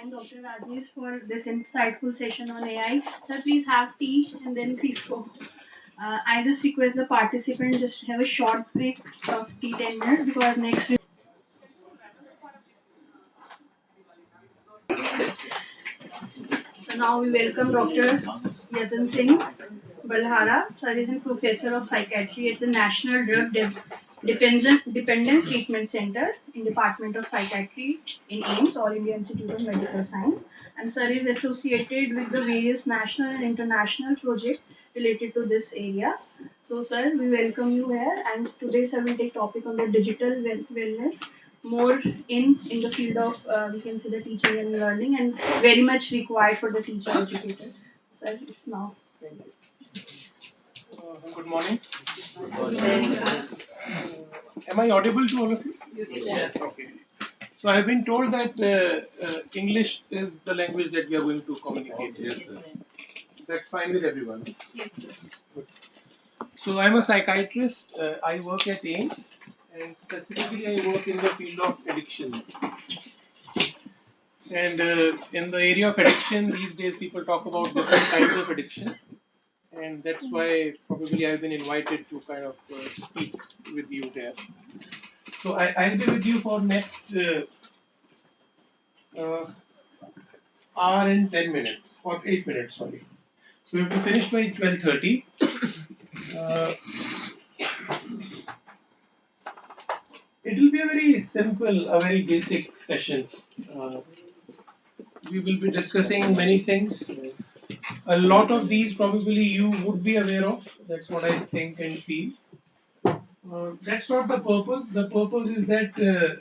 and Dr. Rajesh for this insightful session on AI. Sir, please have tea and then please go. I just request the participant just have a short break of tea 10 minutes because next we so now we welcome Dr. Yatan Singh Balhara. Sir is a professor of psychiatry at the National Dependent Treatment Center in Department of Psychiatry in AIMS, All India Institute of Medical Science. And Sir is associated with the various national and international projects related to this area. So, Sir, we welcome you here. And today, Sir will take topic on the digital wellness, more in the field of we can say the teaching and learning, and very much required for the teacher educator. Sir, it's now. Good morning. Am I audible to all of you? Yes. Okay. So I have been told that English is the language that we are going to communicate. Yes, sir. That's fine with everyone. Yes, sir. Good. So I'm a psychiatrist. I work at AIMS, and specifically I work in the field of addictions. And in the area of addiction, these days people talk about different kinds of addiction. And that's why probably I've been invited to kind of speak with you there. So I'll be with you for next uh, hour and 10 minutes, or 8 minutes, sorry. So we have to finish by 12:30. Uh, it will be a very simple, a very basic session. Uh, we will be discussing many things. A lot of these probably you would be aware of. That's what I think and feel. That's not the purpose. The purpose is that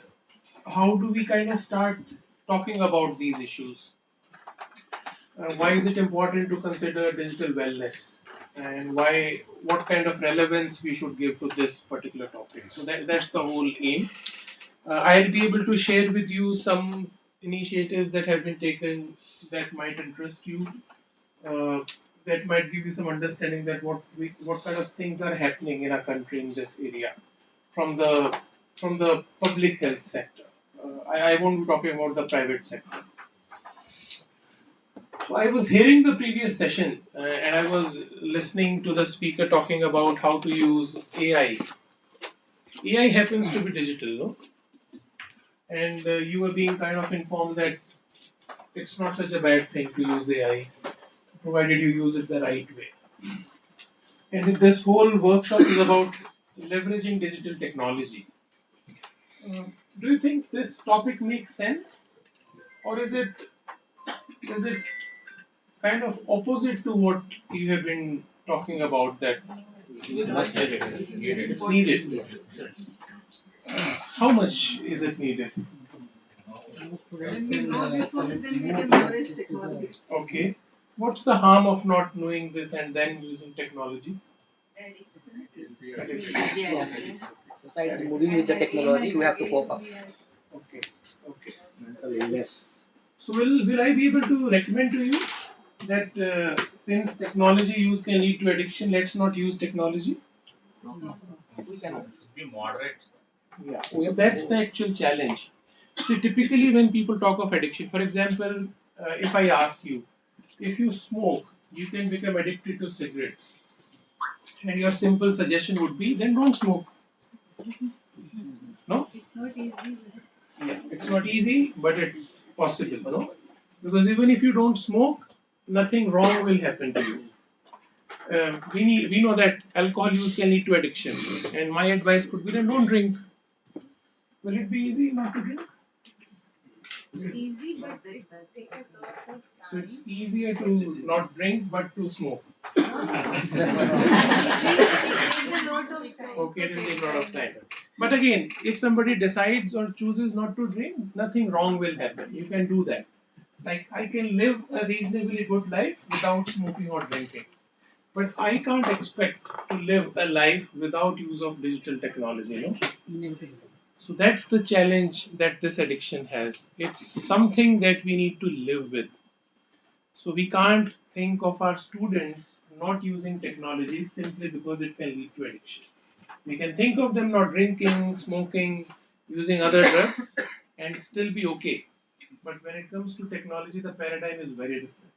how do we kind of start talking about these issues? Why is it important to consider digital wellness? And why, what kind of relevance we should give to this particular topic? So that's the whole aim. I'll be able to share with you some initiatives that have been taken that might interest you, uh, that might give you some understanding that what kind of things are happening in our country in this area from the public health sector. I won't be talking about the private sector. So I was hearing the previous session and I was listening to the speaker talking about how to use AI. AI happens to be digital, no? And you were being kind of informed that it's not such a bad thing to use AI, provided you use it the right way. And this whole workshop is about leveraging digital technology. Uh, do you think this topic makes sense, or is it kind of opposite to what you have been talking about that Much needed. it's needed? How much is it needed? When we know this one, then we can leverage technology. Okay. What's the harm of not knowing this and then using technology? Yeah. Society is moving with the technology, we have to cope up. Okay. Okay. Mental illness. So will I be able to recommend to you that since technology use can lead to addiction, let's not use technology? We cannot. Should be moderate. Yeah. So that's the actual challenge. See, typically when people talk of addiction, for example, if I ask you, if you smoke, you can become addicted to cigarettes. And your simple suggestion would be, then don't smoke. No? It's not easy. Yeah. It's not easy, but it's possible, no? Because even if you don't smoke, nothing wrong will happen to you. We know that alcohol use can lead to addiction. And my advice could be, then don't drink. Will it be easy not to drink? Easy, but So it's easier to not drink but to smoke. it takes a lot of time. Okay, it will take a lot of time. But again, if somebody decides or chooses not to drink, nothing wrong will happen. You can do that. Like I can live a reasonably good life without smoking or drinking. But I can't expect to live a life without use of digital technology, So that's the challenge that this addiction has. It's something that we need to live with. So we can't think of our students not using technology simply because it can lead to addiction. We can think of them not drinking, smoking, using other drugs and still be okay. But when it comes to technology, the paradigm is very different.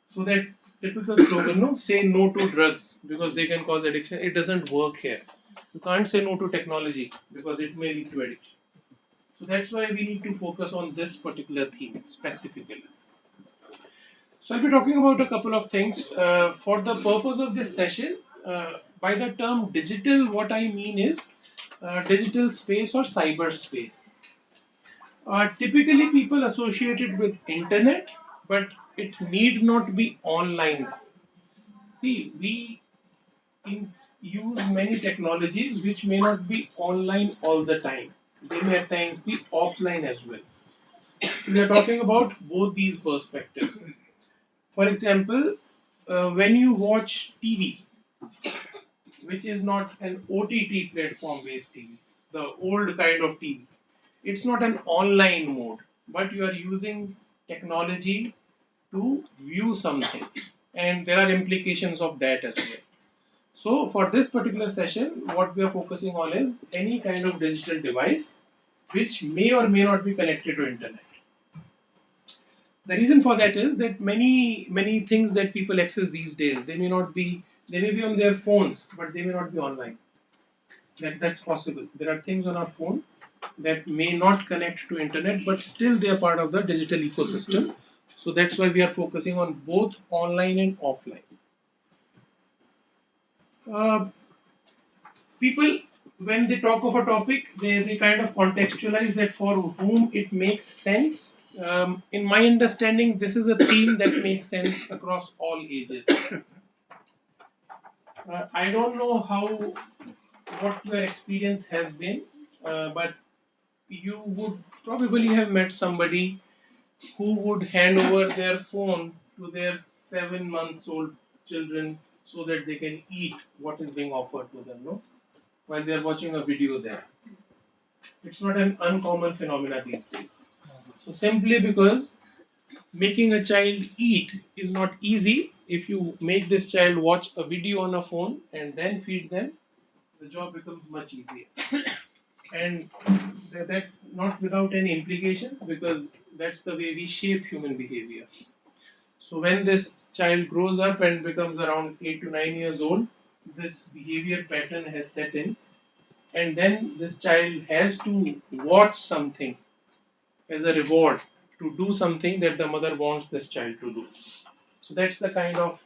So that typical slogan, no, say no to drugs because they can cause addiction, it doesn't work here. You can't say no to technology because it may lead to addiction. So that's why we need to focus on this particular theme specifically. So I'll be talking about a couple of things. For the purpose of this session, by the term digital, what I mean is digital space or cyberspace. Typically, people associate it with internet, but it need not be online. See, we use many technologies which may not be online all the time. They may at times be offline as well. So we are talking about both these perspectives. For example, when you watch TV, which is not an OTT platform based TV, the old kind of TV, it's not an online mode, but you are using technology to view something, and there are implications of that as well. So, for this particular session, what we are focusing on is any kind of digital device which may or may not be connected to internet. The reason for that is that many things that people access these days, they may be on their phones, but they may not be online. That's possible. There are things on our phone that may not connect to internet, but still they are part of the digital ecosystem. So that's why we are focusing on both online and offline. Uh, People, when they talk of a topic, they kind of contextualize that for whom it makes sense. In my understanding, this is a theme that makes sense across all ages. I don't know what your experience has been, but you would probably have met somebody who would hand over their phone to their 7 months old children so that they can eat what is being offered to them, no? While they are watching a video there. It's not an uncommon phenomena these days. So simply because making a child eat is not easy, if you make this child watch a video on a phone and then feed them, the job becomes much easier. And that's not without any implications because that's the way we shape human behavior. So when this child grows up and becomes around 8 to 9 years old, this behavior pattern has set in, and then this child has to watch something as a reward to do something that the mother wants this child to do. So that's the kind of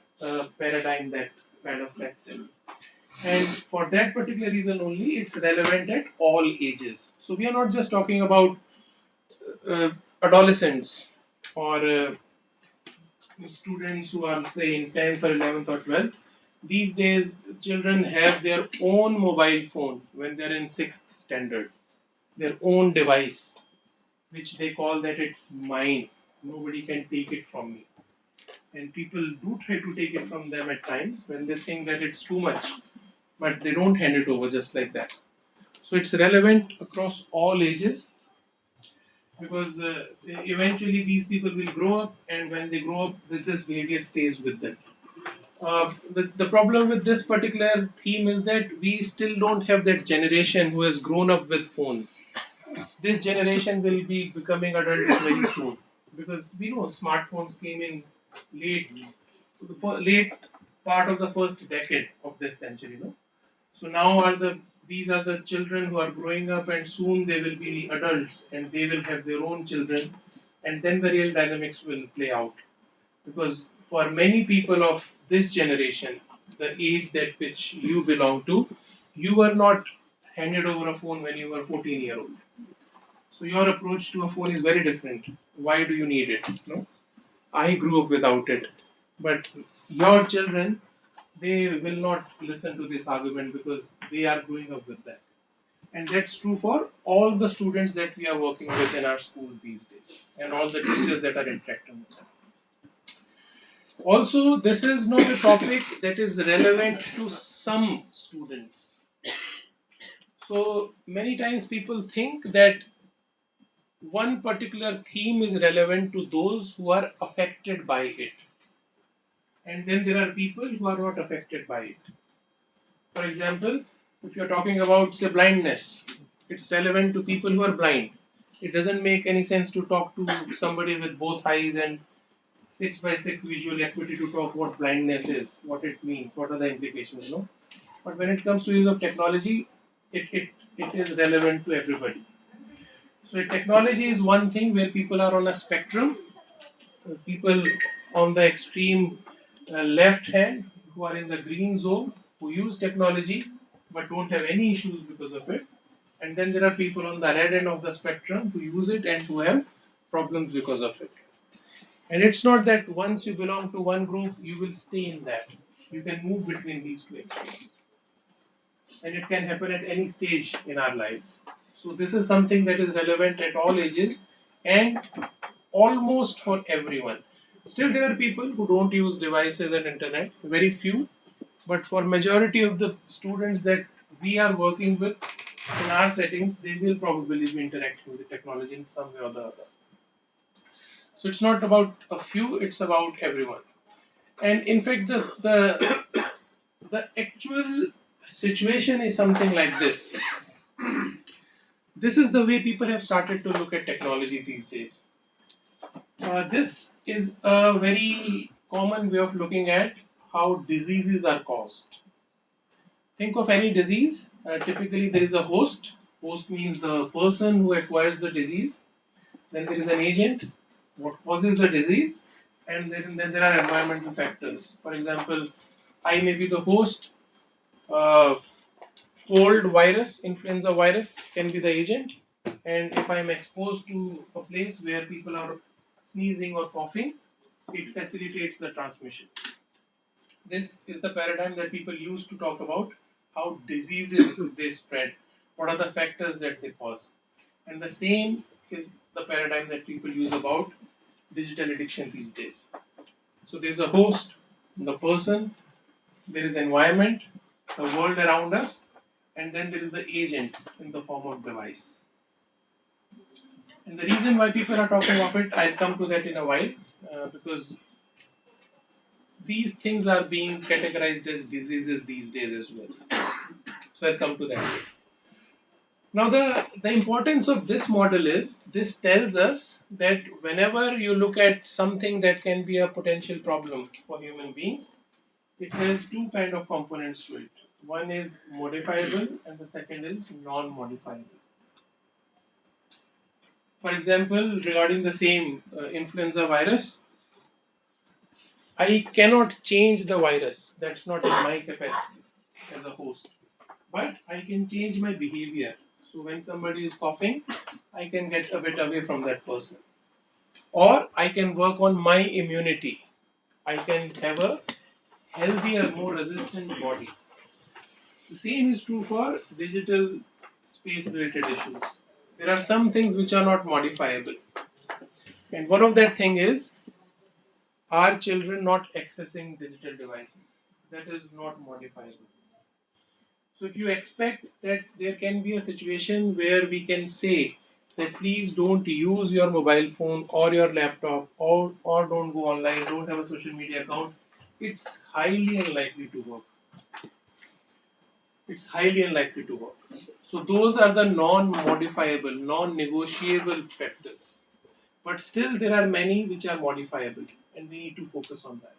paradigm that kind of sets in. And for that particular reason only, it's relevant at all ages. So we are not just talking about adolescents or students who are say in 10th or 11th or 12th. These days, children have their own mobile phone when they're in 6th standard, their own device, which they call that it's mine. Nobody can take it from me. And people do try to take it from them at times when they think that it's too much, but they don't hand it over just like that. So it's relevant across all ages because eventually these people will grow up, and when they grow up, this behavior stays with them. The problem with this particular theme is that we still don't have that generation who has grown up with phones. This generation will be becoming adults very soon because we know smartphones came in late, late part of the first decade of this century. No? So now these are the children who are growing up, and soon they will be adults and they will have their own children, and then the real dynamics will play out. Because for many people of this generation, the age that which you belong to, you were not handed over a phone when you were 14-year-old. So your approach to a phone is very different. Why do you need it? No, I grew up without it, but your children, they will not listen to this argument because they are growing up with that. And that's true for all the students that we are working with in our schools these days, and all the teachers that are interacting with them. Also, this is not a topic that is relevant to some students. So many times people think that one particular theme is relevant to those who are affected by it, and then there are people who are not affected by it. For example, if you're talking about say blindness, it's relevant to people who are blind, It doesn't make any sense to talk to somebody with both eyes and 6 by 6 visual acuity to talk what blindness is, what it means, what are the implications, no? But when it comes to use of technology, it is relevant to everybody. So technology is one thing where people are on a spectrum. People on the extreme left hand who are in the green zone who use technology but don't have any issues because of it. And then there are people on the red end of the spectrum who use it and who have problems because of it. And it's not that once you belong to one group, you will stay in that. You can move between these two extremes. And it can happen at any stage in our lives. So, this is something that is relevant at all ages and almost for everyone. Still, there are people who don't use devices and internet, very few, but for majority of the students that we are working with in our settings, they will probably be interacting with the technology in some way or the other. So it's not about a few; it's about everyone. And in fact, the actual situation is something like this. This is the way people have started to look at technology these days. This is a very common way of looking at how diseases are caused. Think of any disease. Typically, there is a host. Host means the person who acquires the disease. Then there is an agent, what causes the disease, and then there are environmental factors. For example, I may be the host. Uh, Cold virus, influenza virus can be the agent, and if I am exposed to a place where people are sneezing or coughing, it facilitates the transmission. This is the paradigm that people use to talk about how diseases they spread, what are the factors that they cause. And the same is the paradigm that people use about digital addiction these days. So there's a host, the person, there is environment, the world around us, and then there is the agent in the form of device. And the reason why people are talking of it, I'll come to that in a while, because these things are being categorized as diseases these days as well. So I'll come to that. Now the importance of this model is this tells us that whenever you look at something that can be a potential problem for human beings, it has two kind of components to it. One is modifiable and the second is non-modifiable. For example, regarding the same influenza virus, I cannot change the virus. That's not in my capacity as a host. But I can change my behavior. So when somebody is coughing, I can get a bit away from that person. Or I can work on my immunity. I can have a healthier, more resistant body. The same is true for digital space related issues. There are some things which are not modifiable. And one of that thing is our children not accessing digital devices. That is not modifiable. So if you expect that there can be a situation where we can say that please don't use your mobile phone or your laptop or don't go online, don't have a social media account, it's highly unlikely to work. It's highly unlikely to work. So those are the non-modifiable, non-negotiable factors. But still there are many which are modifiable and we need to focus on that.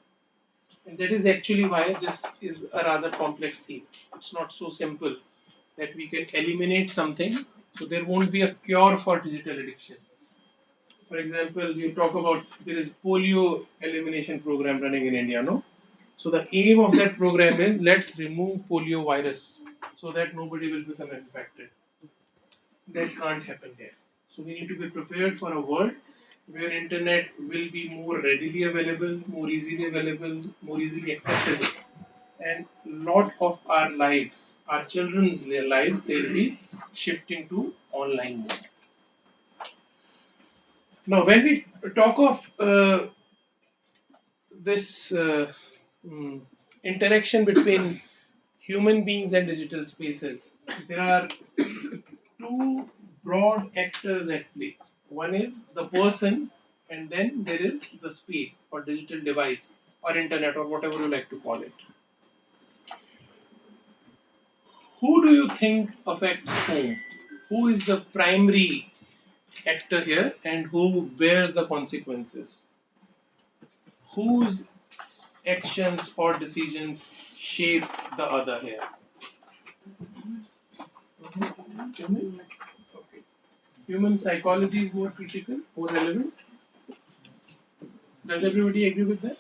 And that is actually why this is a rather complex theme. It's not so simple that we can eliminate something. So there won't be a cure for digital addiction. For example, you talk about there is polio elimination program running in India, no? So the aim of that program is let's remove polio virus so that nobody will become infected. That can't happen here. So we need to be prepared for a world where internet will be more readily available, more easily accessible. And lot of our lives, our children's lives, they'll be shifting to online mode. Now, when we talk of this interaction between human beings and digital spaces, there are two broad actors at play. One is the person, and then there is the space or digital device or internet or whatever you like to call it. Who do you think affects whom? Who is the primary actor here and who bears the consequences? Whose actions or decisions shape the other here? Human? Okay. Human psychology is more critical, more relevant. Does everybody agree with that?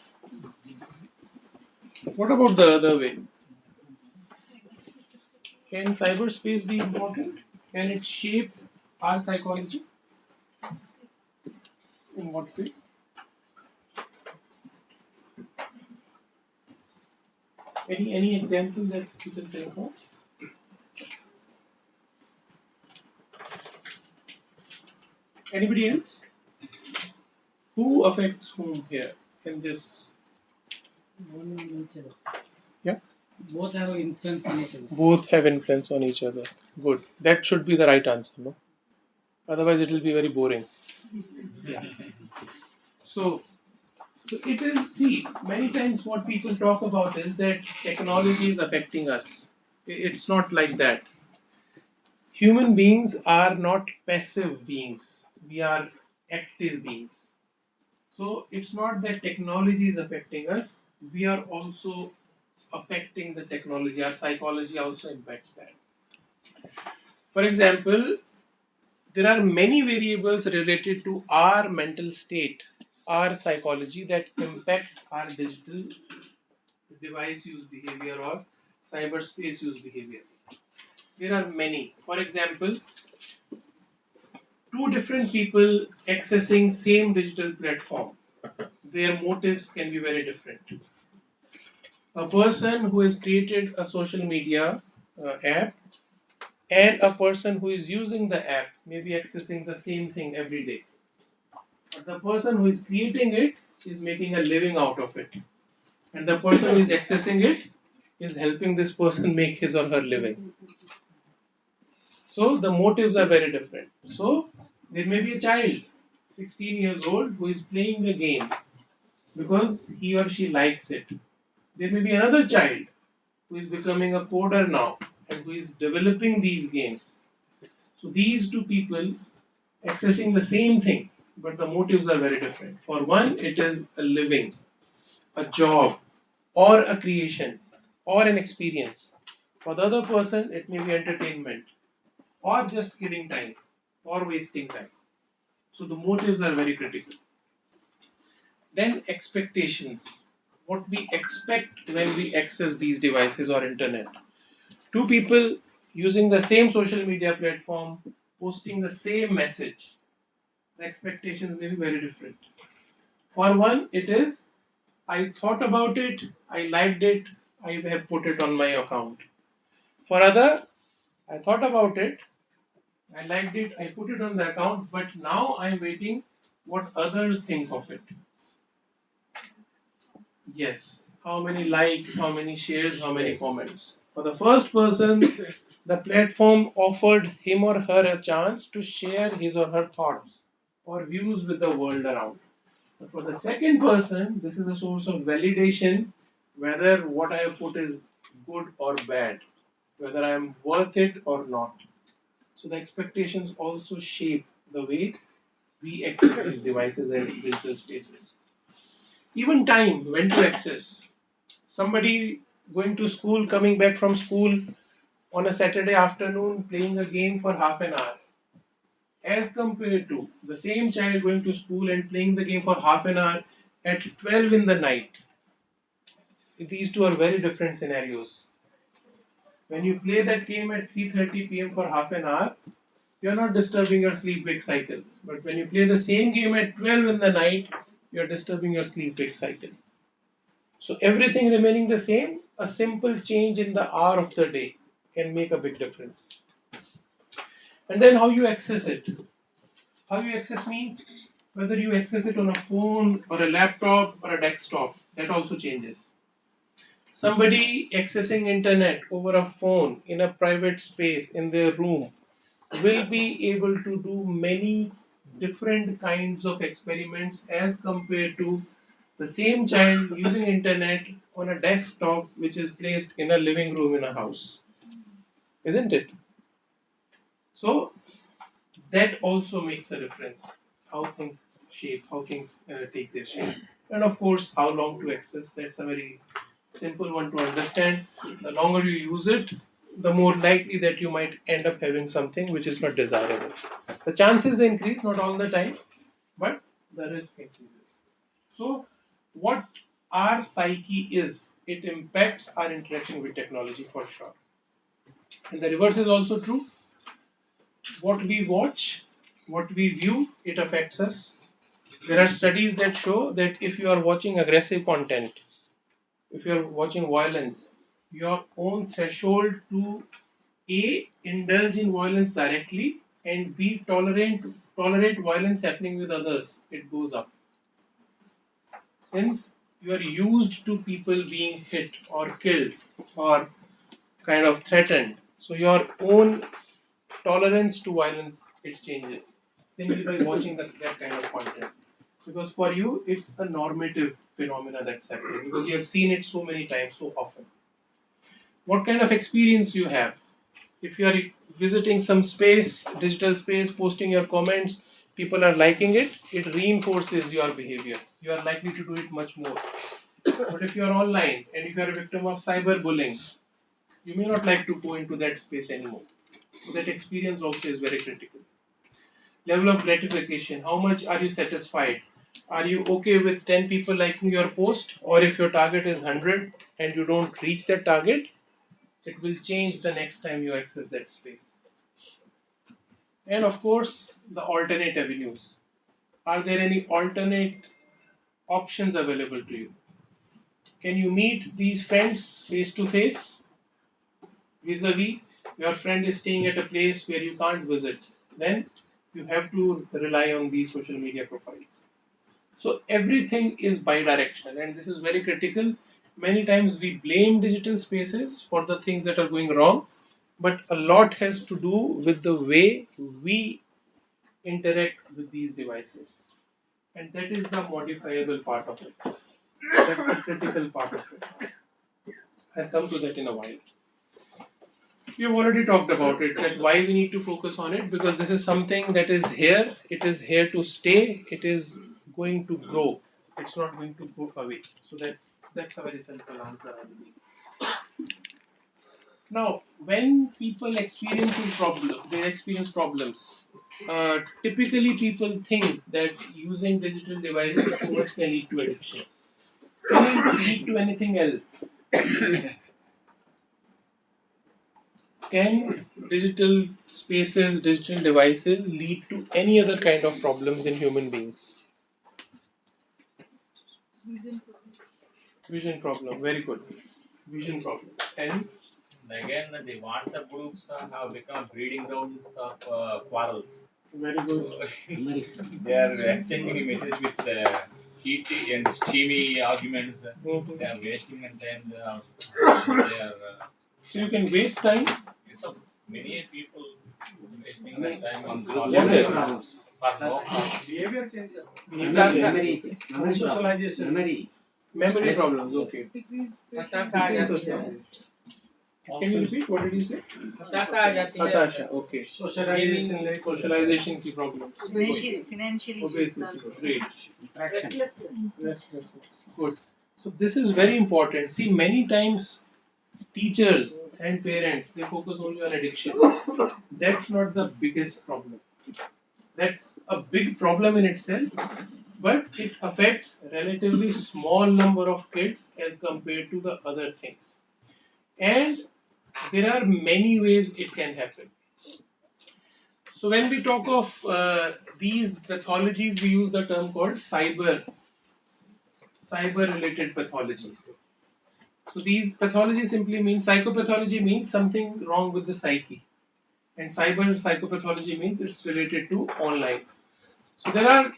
What about the other way? Can cyberspace be important? Can it shape our psychology? In what way? Any example that you can think of? Anybody else? Who affects whom here in this? One on each other. Yeah. Both have influence on each other. Both have influence on each other. Good. That should be the right answer, no? Otherwise, it will be very boring. Yeah. So, so it is. See, many times what people talk about is that technology is affecting us. It's not like that. Human beings are not passive beings. We are active beings. So it's not that technology is affecting us. We are also affecting the technology. Our psychology also impacts that. For example, there are many variables related to our mental state, our psychology that impact our digital device use behavior or cyberspace use behavior. There are many. For example, two different people accessing same digital platform, their motives can be very different. A person who has created a social media app and a person who is using the app may be accessing the same thing every day. But the person who is creating it is making a living out of it. And the person who is accessing it is helping this person make his or her living. So the motives are very different. So there may be a child, 16 years old, who is playing the game because he or she likes it. There may be another child who is becoming a coder now and who is developing these games. So these two people accessing the same thing, but the motives are very different. For one, it is a living, a job, or a creation, or an experience. For the other person, it may be entertainment, or just killing time, or wasting time. So the motives are very critical. Then expectations. What we expect when we access these devices or internet. Two people using the same social media platform, posting the same message. The expectations may be very different. For one, it is I thought about it, I liked it, I have put it on my account. For other, I thought about it, I liked it, I put it on the account, but now I'm waiting what others think of it. Yes. How many likes, how many shares, how many comments. For the first person, the platform offered him or her a chance to share his or her thoughts or views with the world around. But for the second person, this is a source of validation whether what I have put is good or bad, whether I am worth it or not. So the expectations also shape the way we access these devices and digital spaces. Even time, when to access. Somebody going to school, coming back from school on a Saturday afternoon, playing a game for half an hour, as compared to the same child going to school and playing the game for half an hour at 12 in the night. These two are very different scenarios. When you play that game at 3:30 p.m. for half an hour, you're not disturbing your sleep wake cycle. But when you play the same game at 12 in the night, you're disturbing your sleep wake cycle. So everything remaining the same, a simple change in the hour of the day can make a big difference. And then how you access it. How you access means whether you access it on a phone or a laptop or a desktop, that also changes. Somebody accessing internet over a phone in a private space in their room will be able to do many different kinds of experiments as compared to the same child using internet on a desktop which is placed in a living room in a house, isn't it? So that also makes a difference. How things shape, how things take their shape, and of course, how long to access. That's a very simple one to understand. The longer you use it, the more likely that you might end up having something which is not desirable. The chances they increase, not all the time, but the risk increases. So, what our psyche is, it impacts our interaction with technology for sure. And the reverse is also true. What we watch, what we view, it affects us. There are studies that show that if you are watching aggressive content, if you are watching violence, your own threshold to A, indulge in violence directly, and B, tolerate violence happening with others, it goes up. Since you are used to people being hit or killed or kind of threatened, so your own tolerance to violence, it changes simply by watching that kind of content, because for you it's a normative phenomena that's happening because you have seen it so many times, so often. What kind of experience you have? If you are visiting some space, digital space, posting your comments, people are liking it, it reinforces your behavior. You are likely to do it much more. But if you are online and if you are a victim of cyberbullying, you may not like to go into that space anymore. So that experience also is very critical. Level of gratification, how much are you satisfied? Are you okay with 10 people liking your post? Or if your target is 100 and you don't reach that target, it will change the next time you access that space. And of course, the alternate avenues. Are there any alternate options available to you? Can you meet these friends face to face? Vis-a-vis, your friend is staying at a place where you can't visit. Then you have to rely on these social media profiles. So everything is bidirectional, and this is very critical. Many times we blame digital spaces for the things that are going wrong, but a lot has to do with the way we interact with these devices. And that is the modifiable part of it. That's the critical part of it. I'll come to that in a while. We have already talked about it, that why we need to focus on it, because this is something that is here, it is here to stay, it is going to grow, it's not going to go away. So that's a very simple answer, I believe. Now, when people they experience problems. Typically, people think that using digital devices too much can lead to addiction. Can it lead to anything else? Can digital spaces, digital devices lead to any other kind of problems in human beings? Vision problem, very good. Vision problem. And Again, the WhatsApp groups have become breeding grounds of quarrels. very good. So they are exchanging messages with heaty and steamy arguments. They are wasting their time. They are So you can waste time. so many people wasting their time on What else? for no cause. Behavior changes. Socialization. Memory problems, okay. Can you repeat? What did you say? Natasha, okay. Socialization की problems. Financially, Obesity, great. restlessness. Restlessness, good. So this is very important. See, many times teachers and parents, they focus only on addiction. That's not the biggest problem. That's a big problem in itself, but it affects relatively small number of kids as compared to the other things. And there are many ways it can happen. So when we talk of these pathologies, we use the term called cyber related pathologies. So these pathologies simply mean, psychopathology means something wrong with the psyche, and cyber psychopathology means it's related to online. So there are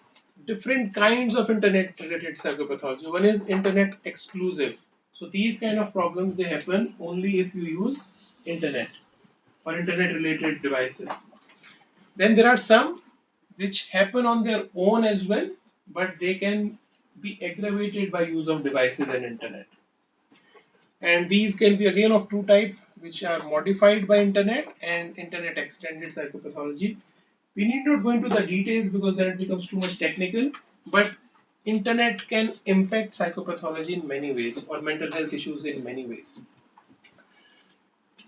different kinds of internet related psychopathology. One is internet exclusive. So these kind of problems, they happen only if you use internet or internet related devices. Then there are some which happen on their own as well, but they can be aggravated by use of devices and internet. And these can be again of two type, which are modified by internet and internet extended psychopathology. We need not go into the details because then it becomes too much technical, but internet can impact psychopathology in many ways or mental health issues in many ways.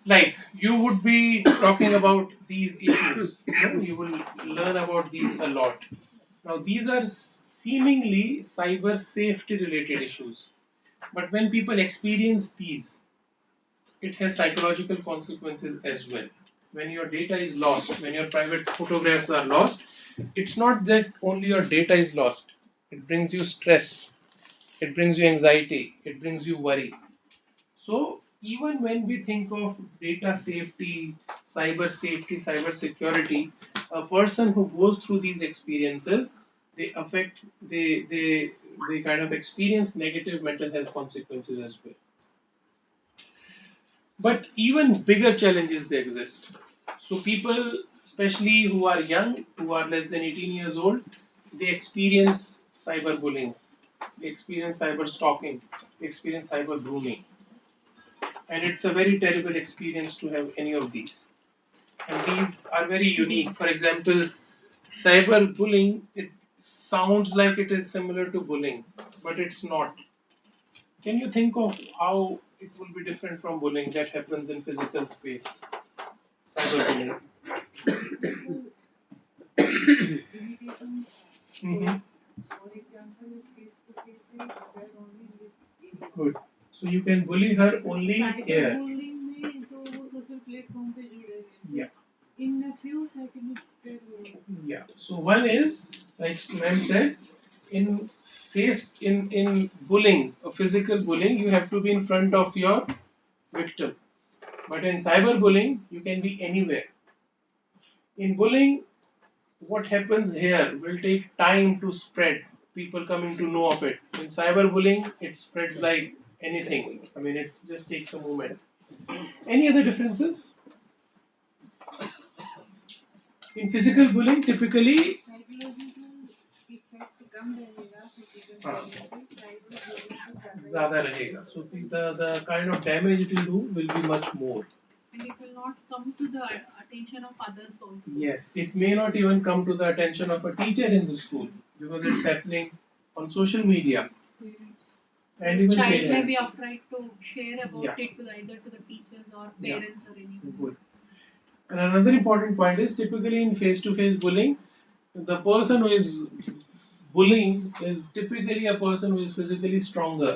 Like you would be talking about these issues, you will learn about these a lot. Now these are seemingly cyber safety related issues, but when people experience these, it has psychological consequences as well. When your data is lost, when your private photographs are lost, it's not that only your data is lost. It brings you stress, it brings you anxiety, it brings you worry. So even when we think of data safety, cyber security, a person who goes through these experiences, they affect, they kind of experience negative mental health consequences as well. But even bigger challenges they exist. So people, especially who are young, who are less than 18 years old, they experience cyberbullying, they experience cyber stalking, they experience cyber grooming. And it's a very terrible experience to have any of these. And these are very unique. For example, cyberbullying, it sounds like it is similar to bullying, but it's not. Can you think of how it will be different from bullying that happens in physical space? Cyberbullying. Irritations, Mm-hmm. for example, face-to-face is spread only in this area. Good. So you can bully her only here. Cyberbullying में तो वो social platform पे जुड़े हैं Yeah. In a few seconds spread हो रहा है. Yeah. So one is, like ma'am said, in bullying, or physical bullying, you have to be in front of your victim. But in cyberbullying, you can be anywhere. In bullying, what happens here will take time to spread. People coming to know of it. In cyberbullying, it spreads like anything. I mean, it just takes a moment. Any other differences? In physical bullying, typically, psychological effect कम रहेगा physical हाँ, bullying पे cyberbullying पे ज़्यादा ज़्यादा रहेगा. So the kind of damage it will do will be much more. And it will not come to the attention of others also. Yes, it may not even come to the attention of a teacher in the school because it's happening on social media and even Child may be parents. afraid to share about Yeah. it to either to the teachers or Yeah. parents or anyone. Good. And another important point is typically in face-to-face bullying, the person who is bullying is typically a person who is physically stronger,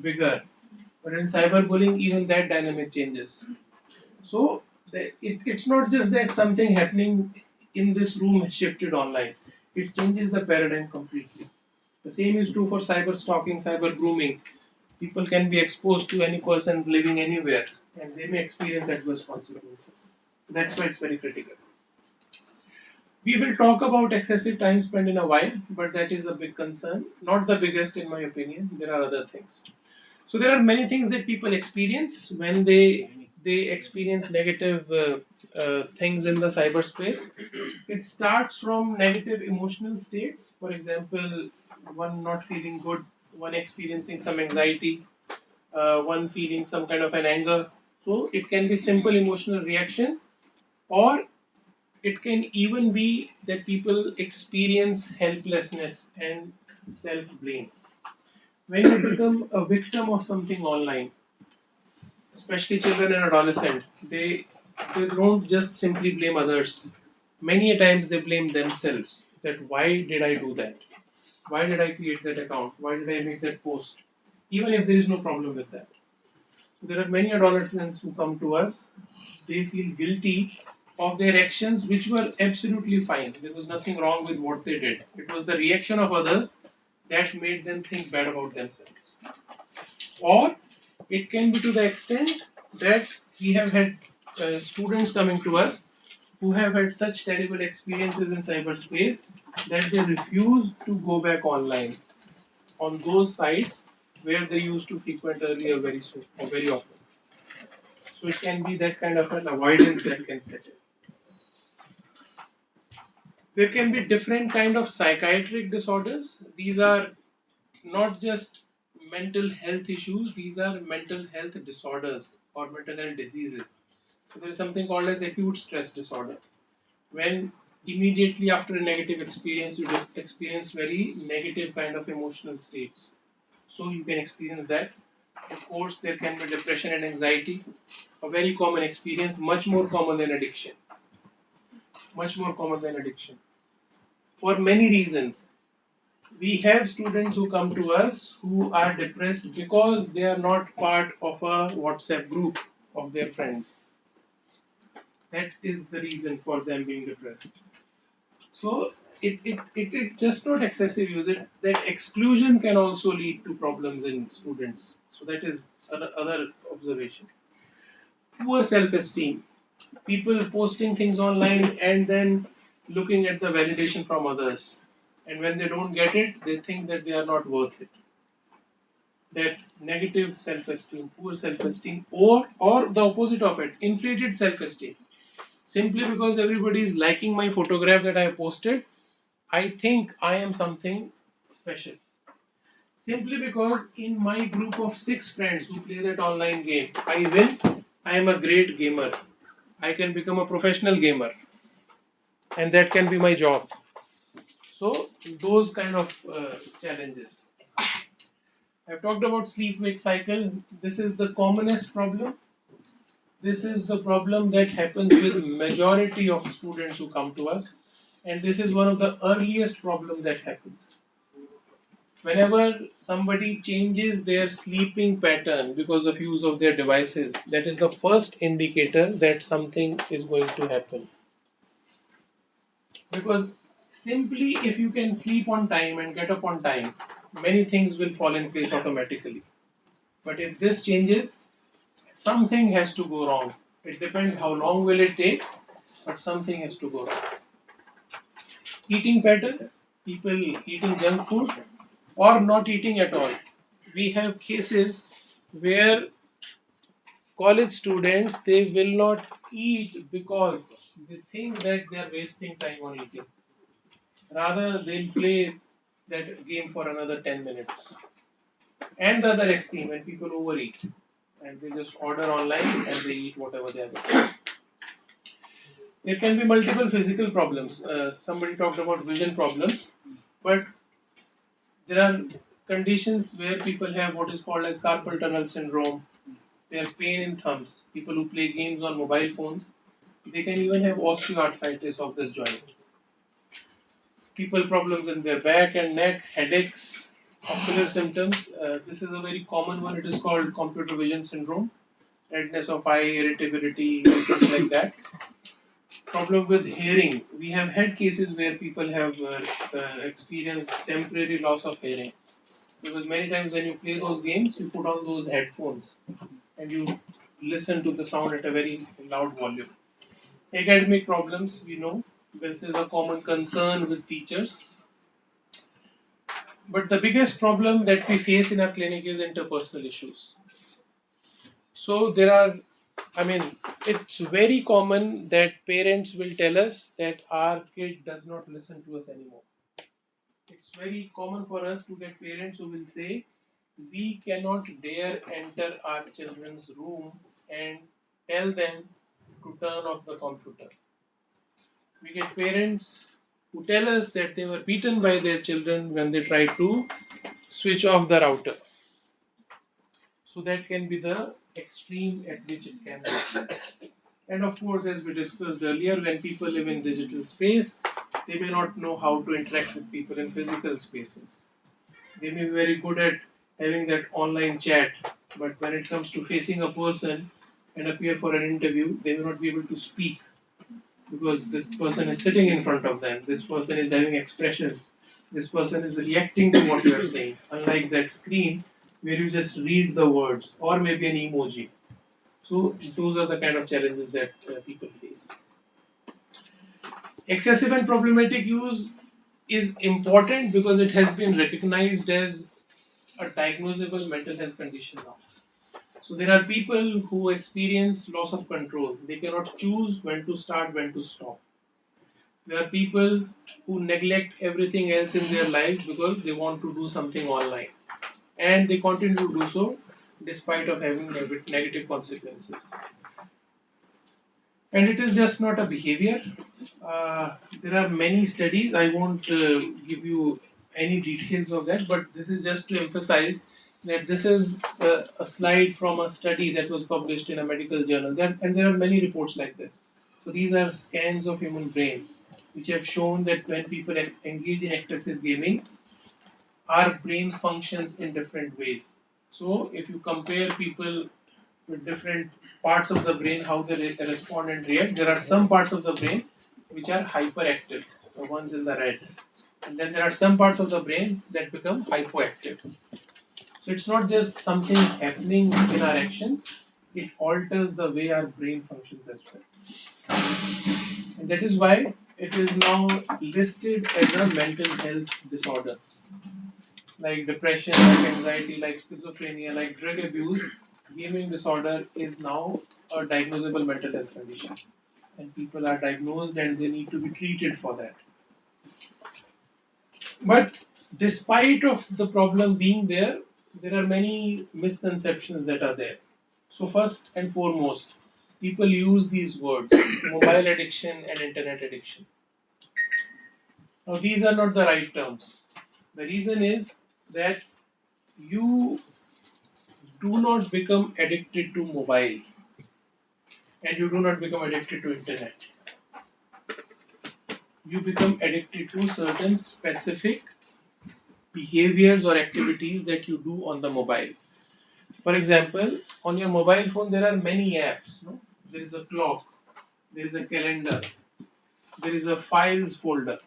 bigger. But in cyberbullying, even that dynamic changes. So it's not just that something happening in this room has shifted online. It changes the paradigm completely. The same is true for cyber stalking, cyber grooming. People can be exposed to any person living anywhere and they may experience adverse consequences. That's why it's very critical. We will talk about excessive time spent in a while, but that is a big concern. Not the biggest, in my opinion. There are other things. So there are many things that people experience when they experience negative things in the cyberspace. It starts from negative emotional states. For example, one not feeling good, one experiencing some anxiety, one feeling some kind of an anger. So it can be simple emotional reaction, or it can even be that people experience helplessness and self blame. When you become a victim of something online, especially children and adolescents, they don't just simply blame others. Many a times they blame themselves. That why did I do that? Why did I create that account? Why did I make that post? Even if there is no problem with that. There are many adolescents who come to us. They feel guilty of their actions, which were absolutely fine. There was nothing wrong with what they did. It was the reaction of others that made them think bad about themselves. Or it can be to the extent that we have had students coming to us who have had such terrible experiences in cyberspace that they refuse to go back online on those sites where they used to frequent earlier very soon or very often. So it can be that kind of an avoidance that can set in. There can be different kind of psychiatric disorders. These are not just mental health issues, these are mental health disorders or mental health diseases. So there is something called as acute stress disorder. When immediately after a negative experience, you experience very negative kind of emotional states. So you can experience that. Of course, there can be depression and anxiety, a very common experience, much more common than addiction. Much more common than addiction. For many reasons. We have students who come to us who are depressed because they are not part of a WhatsApp group of their friends. That is the reason for them being depressed. So it just not excessive use. That exclusion can also lead to problems in students. So that is other observation. Poor self-esteem. People posting things online and then looking at the validation from others. And when they don't get it, they think that they are not worth it. That negative self-esteem, poor self-esteem, or the opposite of it, inflated self-esteem. Simply because everybody is liking my photograph that I posted, I think I am something special. Simply because in my group of 6 friends who play that online game, I win, I am a great gamer. I can become a professional gamer, and that can be my job. So, those kind of challenges. I've talked about sleep wake cycle. This is the commonest problem. This is the problem that happens with majority of students who come to us, and this is one of the earliest problems that happens. Whenever somebody changes their sleeping pattern because of use of their devices, that is the first indicator that something is going to happen. Because simply if you can sleep on time and get up on time, many things will fall in place automatically. But if this changes, something has to go wrong. It depends how long will it take, but something has to go wrong. Eating pattern, people eating junk food or not eating at all. We have cases where college students, they will not eat because they think that they are wasting time on eating. Rather, they'll play that game for another 10 minutes. And the other extreme, when people overeat and they just order online and they eat whatever they are. There can be multiple physical problems. Somebody talked about vision problems, but there are conditions where people have what is called as carpal tunnel syndrome. They have pain in thumbs. People who play games on mobile phones, they can even have osteoarthritis of this joint. People problems in their back and neck, headaches, ocular symptoms. This is a very common one. It is called computer vision syndrome. Redness of eye, irritability, things like that. Problem with hearing. We have had cases where people have experienced temporary loss of hearing. Because many times when you play those games, you put on those headphones and you listen to the sound at a very loud volume. Academic problems, we know this is a common concern with teachers. But the biggest problem that we face in our clinic is interpersonal issues. So there are, I mean, it's very common that parents will tell us that our kid does not listen to us anymore. It's very common for us to get parents who will say, we cannot dare enter our children's room and tell them to turn off the computer. We get parents who tell us that they were beaten by their children when they tried to switch off the router. So that can be the extreme at which it can be. And of course, as we discussed earlier, when people live in digital space, they may not know how to interact with people in physical spaces. They may be very good at having that online chat, but when it comes to facing a person and appear for an interview, they may not be able to speak because this person is sitting in front of them, this person is having expressions, this person is reacting to what you are saying, unlike that screen where you just read the words or maybe an emoji. So, those are the kind of challenges that people face. Excessive and problematic use is important because it has been recognized as a diagnosable mental health condition now. So there are people who experience loss of control. They cannot choose when to start, when to stop. There are people who neglect everything else in their lives because they want to do something online. And they continue to do so despite of having negative consequences. And it is just not a behavior. There are many studies. I won't give you any details of that, but this is just to emphasize that this is a slide from a study that was published in a medical journal. And there are many reports like this. So these are scans of human brain, which have shown that when people engage in excessive gaming, our brain functions in different ways. So if you compare people with different parts of the brain, how they respond and react, there are some parts of the brain which are hyperactive, the ones in the red. And then there are some parts of the brain that become hypoactive. So it's not just something happening in our actions, it alters the way our brain functions as well. And that is why it is now listed as a mental health disorder. Like depression, like anxiety, like schizophrenia, like drug abuse, gaming disorder is now a diagnosable mental health condition. And people are diagnosed and they need to be treated for that. But despite of the problem being there, there are many misconceptions that are there. So first and foremost, people use these words, mobile addiction and internet addiction. Now these are not the right terms. The reason is that you do not become addicted to mobile and you do not become addicted to internet. You become addicted to certain specific behaviors or activities that you do on the mobile. For example, on your mobile phone there are many apps. No? There is a clock, there is a calendar, there is a files folder.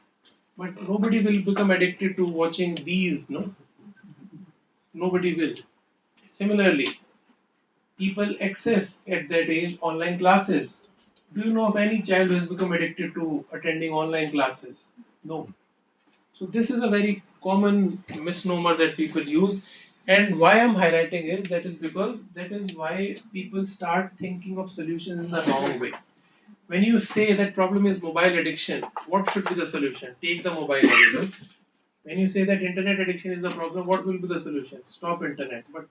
But nobody will become addicted to watching these, no? Nobody will. Similarly, people access at that age online classes. Do you know of any child who has become addicted to attending online classes? No. So this is a very common misnomer that people use. And why I'm highlighting is that is because that is why people start thinking of solutions in the wrong way. When you say that problem is mobile addiction, what should be the solution? Take the mobile away. When you say that internet addiction is the problem, what will be the solution? Stop internet. But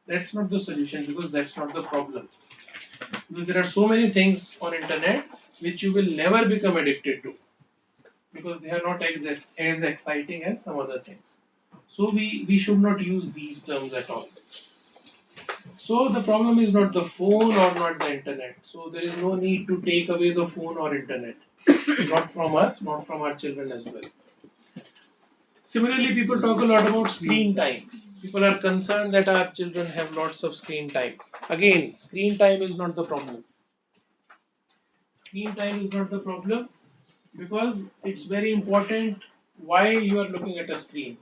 that's not the solution because that's not the problem. Because there are so many things on internet which you will never become addicted to because they are not as exciting as some other things. So we should not use these terms at all. So the problem is not the phone or not the internet. So there is no need to take away the phone or internet. Not from us, not from our children as well. Similarly, people talk a lot about screen time. People are concerned that our children have lots of screen time. Again, screen time is not the problem. Screen time is not the problem because it's very important why you are looking at a screen.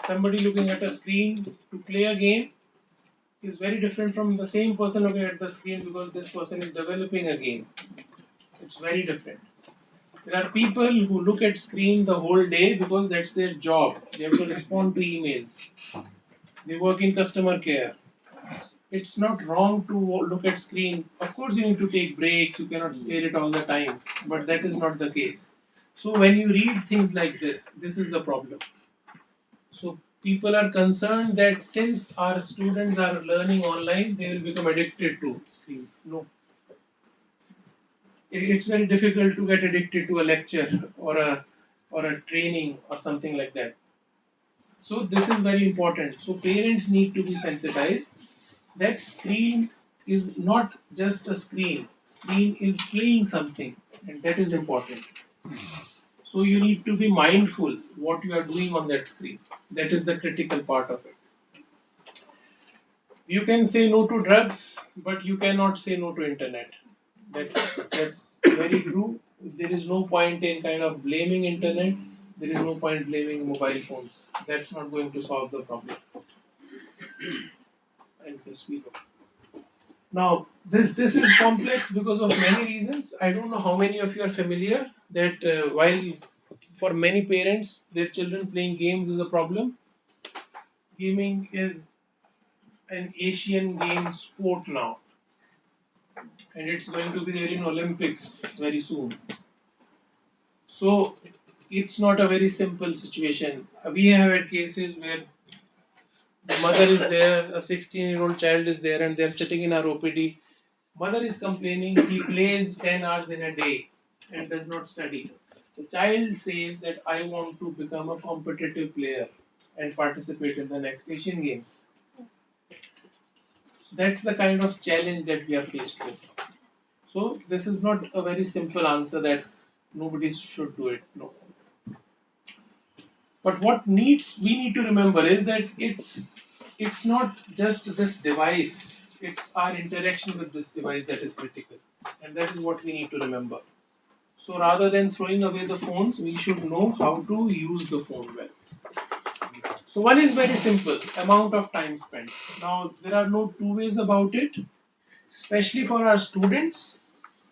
Somebody looking at a screen to play a game is very different from the same person looking at the screen because this person is developing a game. It's very different. There are people who look at screen the whole day because that's their job. They have to respond to emails. They work in customer care. It's not wrong to look at screen. Of course, you need to take breaks. You cannot stare it all the time, but that is not the case. So when you read things like this is the problem. So people are concerned that since our students are learning online, they will become addicted to screens. No, it's very difficult to get addicted to a lecture or a training or something like that. So this is very important. So parents need to be sensitized that screen is not just a screen. Screen is playing something, and that is important. So you need to be mindful what you are doing on that screen. That is the critical part of it. You can say no to drugs, but you cannot say no to internet. That's very true. There is no point in kind of blaming internet. There is no point blaming mobile phones. That's not going to solve the problem. And this we go. Now, this is complex because of many reasons. I don't know how many of you are familiar that while for many parents their children playing games is a problem. Gaming is an Asian game sport now, and it's going to be there in Olympics very soon. So it's not a very simple situation. We have had cases where the mother is there, a 16-year-old child is there, and they're sitting in our OPD. Mother is complaining he plays 10 hours in a day and does not study. The child says that I want to become a competitive player and participate in the next Asian Games. So that's the kind of challenge that we are faced with. So this is not a very simple answer that nobody should do it. No. But what needs we need to remember is that it's not just this device, it's our interaction with this device that is critical. And that is what we need to remember. So rather than throwing away the phones, we should know how to use the phone well. So one is very simple, amount of time spent. Now there are no two ways about it, especially for our students.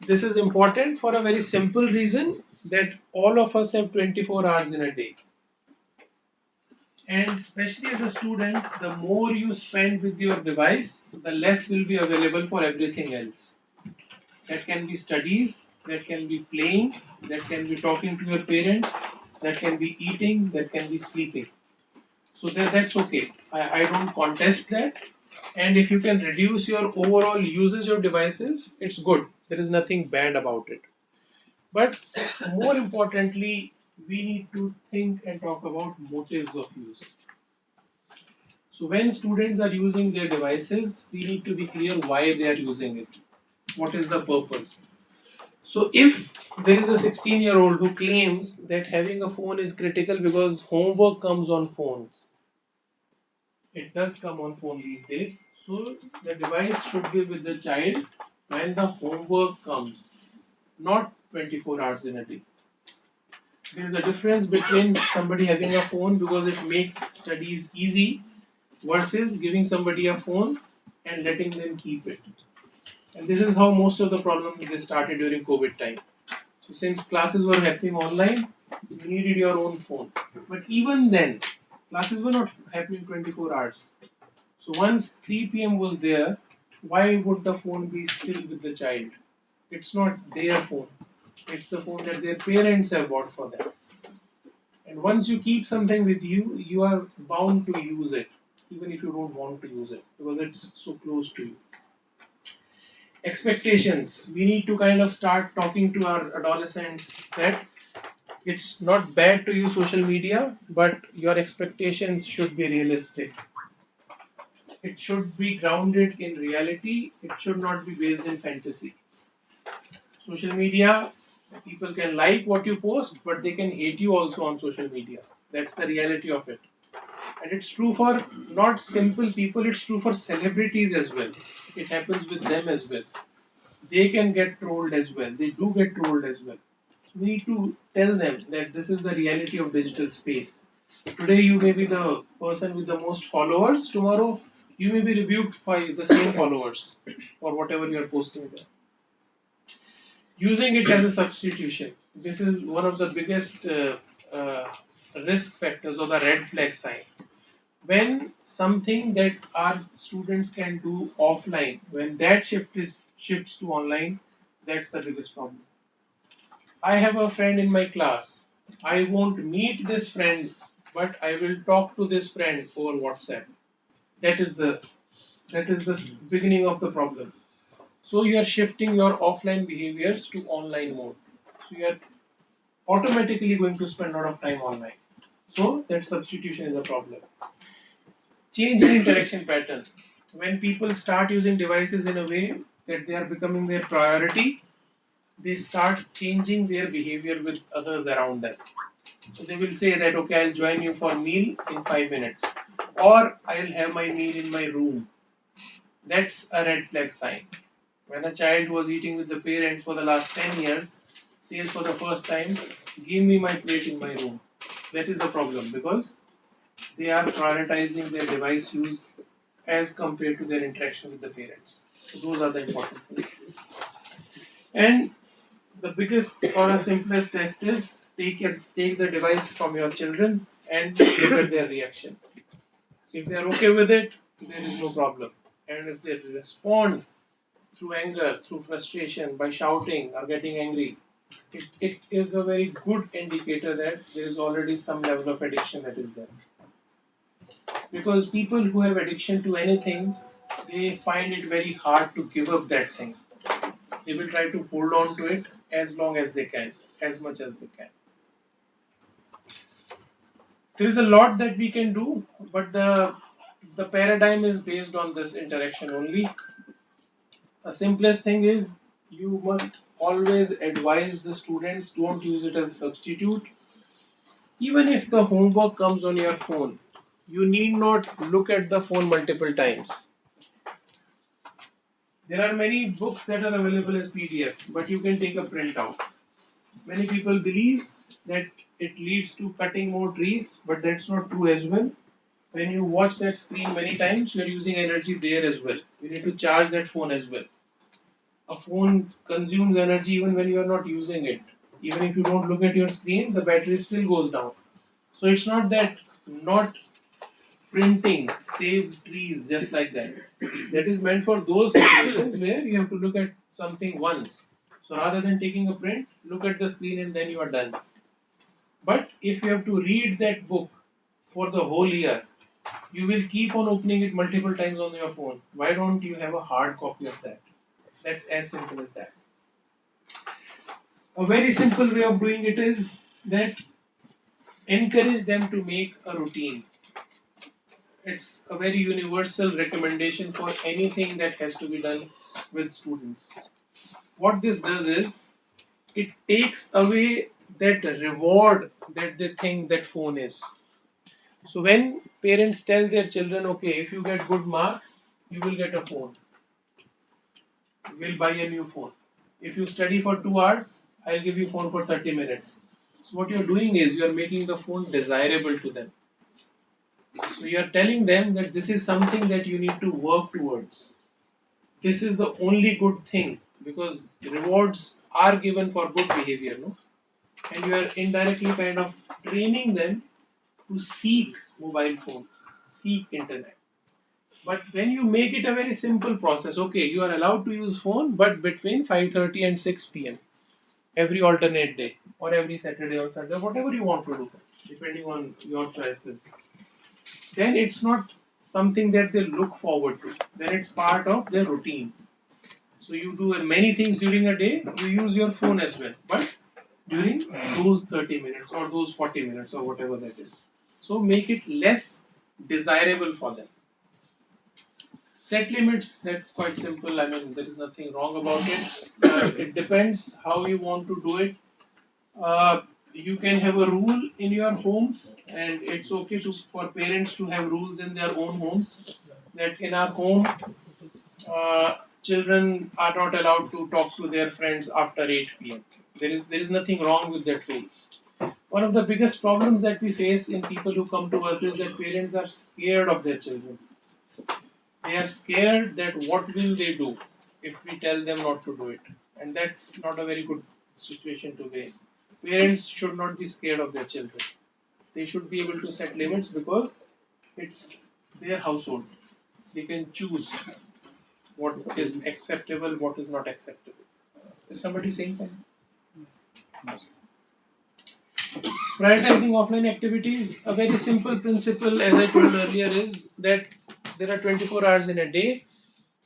This is important for a very simple reason that all of us have 24 hours in a day. And especially as a student, the more you spend with your device, the less will be available for everything else. That can be studies, that can be playing, that can be talking to your parents, that can be eating, that can be sleeping. So that's okay. I don't contest that. And if you can reduce your overall usage of devices, it's good. There is nothing bad about it. But more importantly, we need to think and talk about motives of use. So when students are using their devices, we need to be clear why they are using it. What is the purpose? So if there is a 16-year-old who claims that having a phone is critical because homework comes on phones, it does come on phone these days. So the device should be with the child when the homework comes, not 24 hours in a day. There is a difference between somebody having a phone because it makes studies easy versus giving somebody a phone and letting them keep it. And this is how most of the problems they started during COVID time. So since classes were happening online, you needed your own phone. But even then, classes were not happening 24 hours. So once 3 p.m. was there, why would the phone be still with the child? It's not their phone. It's the phone that their parents have bought for them. And once you keep something with you, you are bound to use it, even if you don't want to use it, because it's so close to you. Expectations. We need to kind of start talking to our adolescents that it's not bad to use social media, but your expectations should be realistic. It should be grounded in reality. It should not be based in fantasy. Social media, people can like what you post, but they can hate you also on social media. That's the reality of it. And it's true for not simple people, it's true for celebrities as well. It happens with them as well. They can get trolled as well. They do get trolled as well. So we need to tell them that this is the reality of digital space. Today you may be the person with the most followers. Tomorrow you may be rebuked by the same followers or whatever you are posting there. Using it as a substitution. This is one of the biggest uh, risk factors or the red flag sign. When something that our students can do offline, when that shifts to online, that's the biggest problem. I have a friend in my class. I won't meet this friend, but I will talk to this friend over WhatsApp. That is the beginning of the problem. So you are shifting your offline behaviors to online mode. So you are automatically going to spend a lot of time online. So that substitution is a problem. Change in interaction pattern. When people start using devices in a way that they are becoming their priority, they start changing their behavior with others around them. So they will say that, okay, I'll join you for a meal in 5 minutes, or I'll have my meal in my room. That's a red flag sign. When a child who was eating with the parents for the last 10 years says for the first time, give me my plate in my room. That is a problem because they are prioritizing their device use as compared to their interaction with the parents. So those are the important things. And the biggest or a simplest test is take the device from your children and look at their reaction. If they are okay with it, there is no problem. And if they respond through anger, through frustration, by shouting or getting angry, it is a very good indicator that there is already some level of addiction that is there. Because people who have addiction to anything, they find it very hard to give up that thing. they will try to hold on to it as long as they can, as much as they can. There is a lot that we can do, but the paradigm is based on this interaction only. The simplest thing is you must always advise the students, don't use it as a substitute. Even if the homework comes on your phone, you need not look at the phone multiple times. There are many books that are available as PDF, but you can take a printout. Many people believe that it leads to cutting more trees, but that's not true as well. When you watch that screen many times, you're using energy there as well. You need to charge that phone as well. A phone consumes energy even when you are not using it. Even if you don't look at your screen, the battery still goes down. So it's not that not printing saves trees just like that. That is meant for those situations where you have to look at something once. So rather than taking a print, look at the screen and then you are done. But if you have to read that book for the whole year, you will keep on opening it multiple times on your phone. Why don't you have a hard copy of that? That's as simple as that. A very simple way of doing it is that encourage them to make a routine. It's a very universal recommendation for anything that has to be done with students. What this does is it takes away that reward that they think that phone is. So when parents tell their children, okay, if you get good marks, you will get a phone. We'll buy a new phone. If you study for 2 hours, I'll give you phone for 30 minutes. So what you're doing is you're making the phone desirable to them. So you're telling them that this is something that you need to work towards. This is the only good thing because rewards are given for good behavior, no? And you are indirectly kind of training them to seek mobile phones, seek internet. But when you make it a very simple process, okay, you are allowed to use phone, but between 5:30 and 6 p.m. every alternate day, or every Saturday or Sunday, whatever you want to do, depending on your choices. Then it's not something that they look forward to. Then it's part of their routine. So you do many things during a day. You use your phone as well, but during those 30 minutes or those 40 minutes or whatever that is. So make it less desirable for them. Set limits, that's quite simple. I mean, there is nothing wrong about it. It depends how you want to do it. Uh, you can have a rule in your homes, and it's okay for parents to have rules in their own homes. That in our home, children are not allowed to talk to their friends after 8 p.m. There is nothing wrong with that rule. One of the biggest problems that we face in people who come to us is that parents are scared of their children. They are scared that what will they do if we tell them not to do it, and that's not a very good situation to be in. Parents should not be scared of their children. They should be able to set limits because it's their household. They can choose what is acceptable, what is not acceptable. Is somebody saying something? Prioritizing offline activities, a very simple principle, as I told earlier, is that there are 24 hours in a day.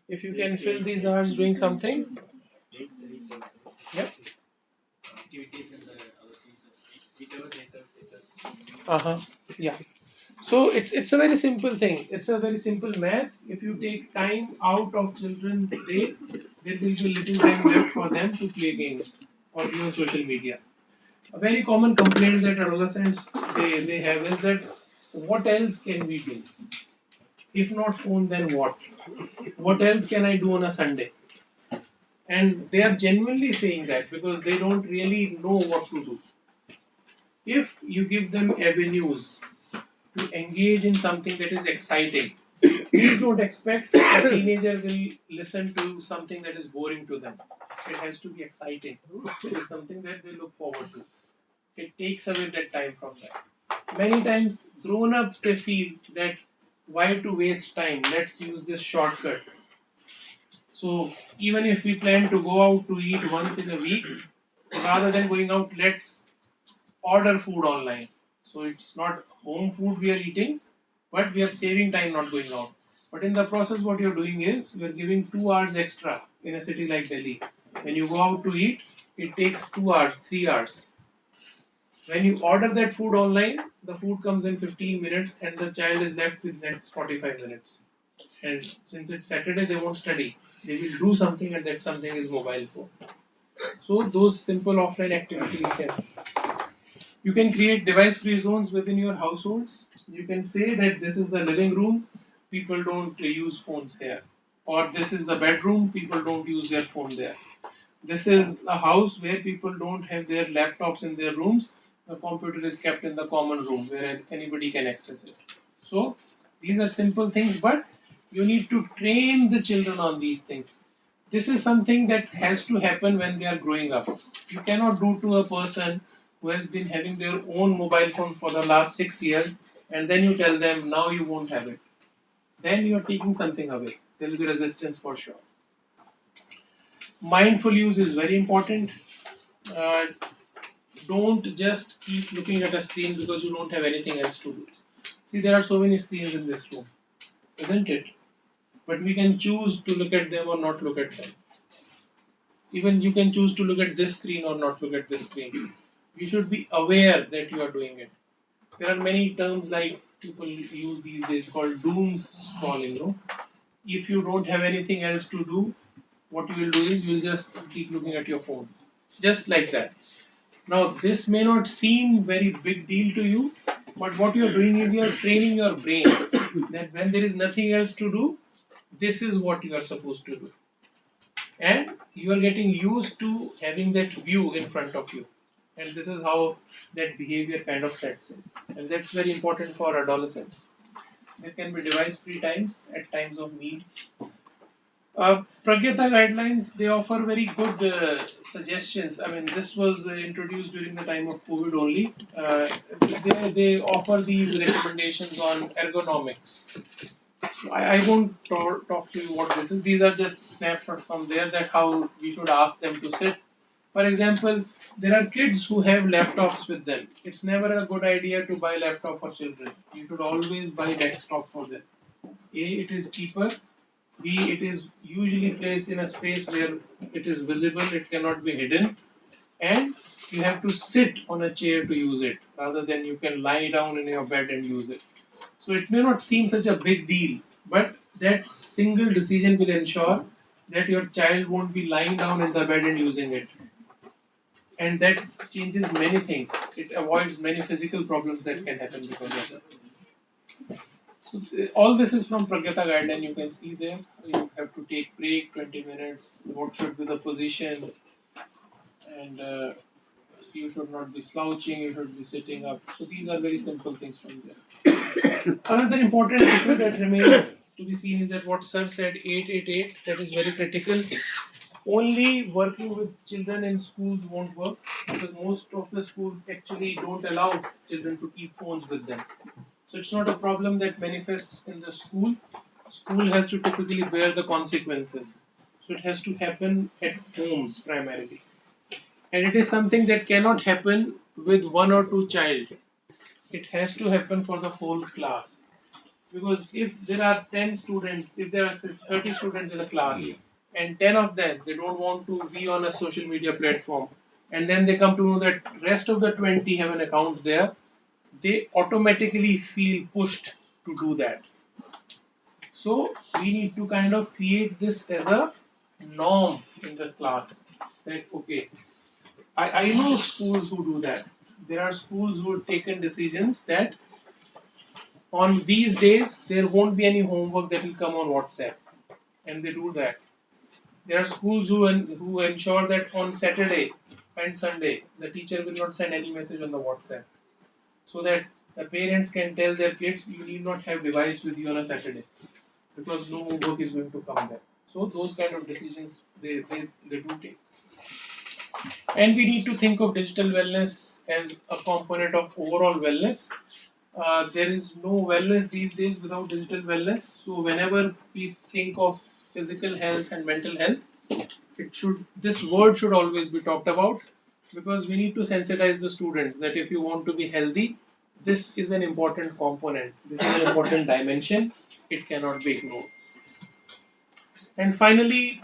If you can fill these hours doing something, yeah. Uh-huh. Yeah. So it's a very simple thing. It's a very simple math. If you take time out of children's day, there will be little time left for them to play games or be on social media. A very common complaint that adolescents they have is that what else can we do? If not phone, then what? What else can I do on a Sunday? And they are genuinely saying that because they don't really know what to do. If you give them avenues to engage in something that is exciting, please don't expect a teenager will listen to something that is boring to them. It has to be exciting. It is something that they look forward to. It takes away that time from them. Many times, grown ups they feel that why to waste time? Let's use this shortcut. So, even if we plan to go out to eat once in a week, rather than going out, let's order food online. So, it's not home food we are eating, but we are saving time not going out. But in the process, what you're doing is you're giving 2 hours extra in a city like Delhi. When you go out to eat, it takes 2 hours, 3 hours. When you order that food online, the food comes in 15 minutes and the child is left with next 45 minutes. And since it's Saturday, they won't study. They will do something, and that something is mobile phone. So those simple offline activities can. You can create device-free zones within your households. You can say that this is the living room, people don't use phones here. Or this is the bedroom, people don't use their phone there. This is a house where people don't have their laptops in their rooms. The computer is kept in the common room where anybody can access it. So these are simple things, but you need to train the children on these things. This is something that has to happen when they are growing up. You cannot do to a person who has been having their own mobile phone for the last 6 years and then you tell them now you won't have it. Then you are taking something away. There will be resistance for sure. Mindful use is very important. Uh, don't just keep looking at a screen because you don't have anything else to do. See, there are so many screens in this room, isn't it? But we can choose to look at them or not look at them. Even you can choose to look at this screen or not look at this screen. You should be aware that you are doing it. There are many terms like people use these days called doom scrolling. No? If you don't have anything else to do, what you will do is you will just keep looking at your phone. Just like that. Now, this may not seem very big deal to you, but what you're doing is you're training your brain that when there is nothing else to do, this is what you are supposed to do. And you are getting used to having that view in front of you. And this is how that behavior kind of sets in. And that's very important for adolescents. There can be device free times at times of meals. Pragyata guidelines, they offer very good suggestions. I mean, this was introduced during the time of COVID only. They offer these recommendations on ergonomics. So I won't talk to you what this is. These are just snapshots from there that how we should ask them to sit. For example, there are kids who have laptops with them. It's never a good idea to buy laptop for children. You should always buy desktop for them. A, it is cheaper. B, it is usually placed in a space where it is visible, it cannot be hidden, and you have to sit on a chair to use it rather than you can lie down in your bed and use it. So it may not seem such a big deal, but that single decision will ensure that your child won't be lying down in the bed and using it. And that changes many things. It avoids many physical problems that can happen because of that. So all this is from Pragyata guideline. You can see there. You have to take break 20 minutes. What should be the position, and you should not be slouching. You should be sitting up. So these are very simple things from there. Another important issue that remains to be seen is that what Sir said 888. That is very critical. Only working with children in schools won't work because most of the schools actually don't allow children to keep phones with them. So it's not a problem that manifests in the school. School has to typically bear the consequences. So it has to happen at homes primarily. And it is something that cannot happen with one or two child. It has to happen for the whole class. Because if there are 10 students, if there are 30 students in a class, and 10 of them, they don't want to be on a social media platform, and then they come to know that rest of the 20 have an account there, they automatically feel pushed to do that. So we need to kind of create this as a norm in the class. That okay, I know schools who do that. There are schools who have taken decisions that on these days there won't be any homework that will come on WhatsApp, and they do that. There are schools who ensure that on Saturday and Sunday the teacher will not send any message on the WhatsApp, so that the parents can tell their kids you need not have device with you on a Saturday because no homework is going to come there. So those kind of decisions they do take. And we need to think of digital wellness as a component of overall wellness. There is no wellness these days without digital wellness. So whenever we think of physical health and mental health, it should this word should always be talked about because we need to sensitize the students that if you want to be healthy, this is an important component. This is an important dimension. It cannot be ignored. And finally,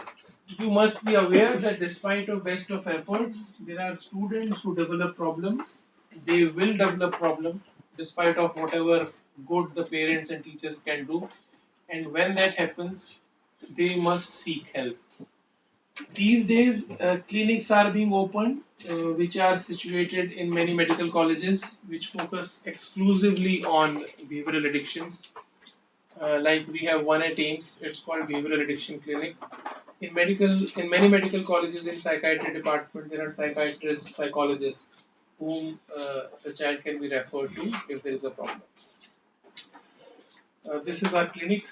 You must be aware that despite of best of efforts, there are students who develop problem. They will develop problem despite of whatever good the parents and teachers can do. And when that happens, they must seek help. These days, clinics are being opened, which are situated in many medical colleges, which focus exclusively on behavioral addictions. Like we have one at AIMS, it's called Behavioral Addiction Clinic. In many medical colleges, in psychiatry department, there are psychiatrists, psychologists, whom the child can be referred to if there is a problem. This is our clinic.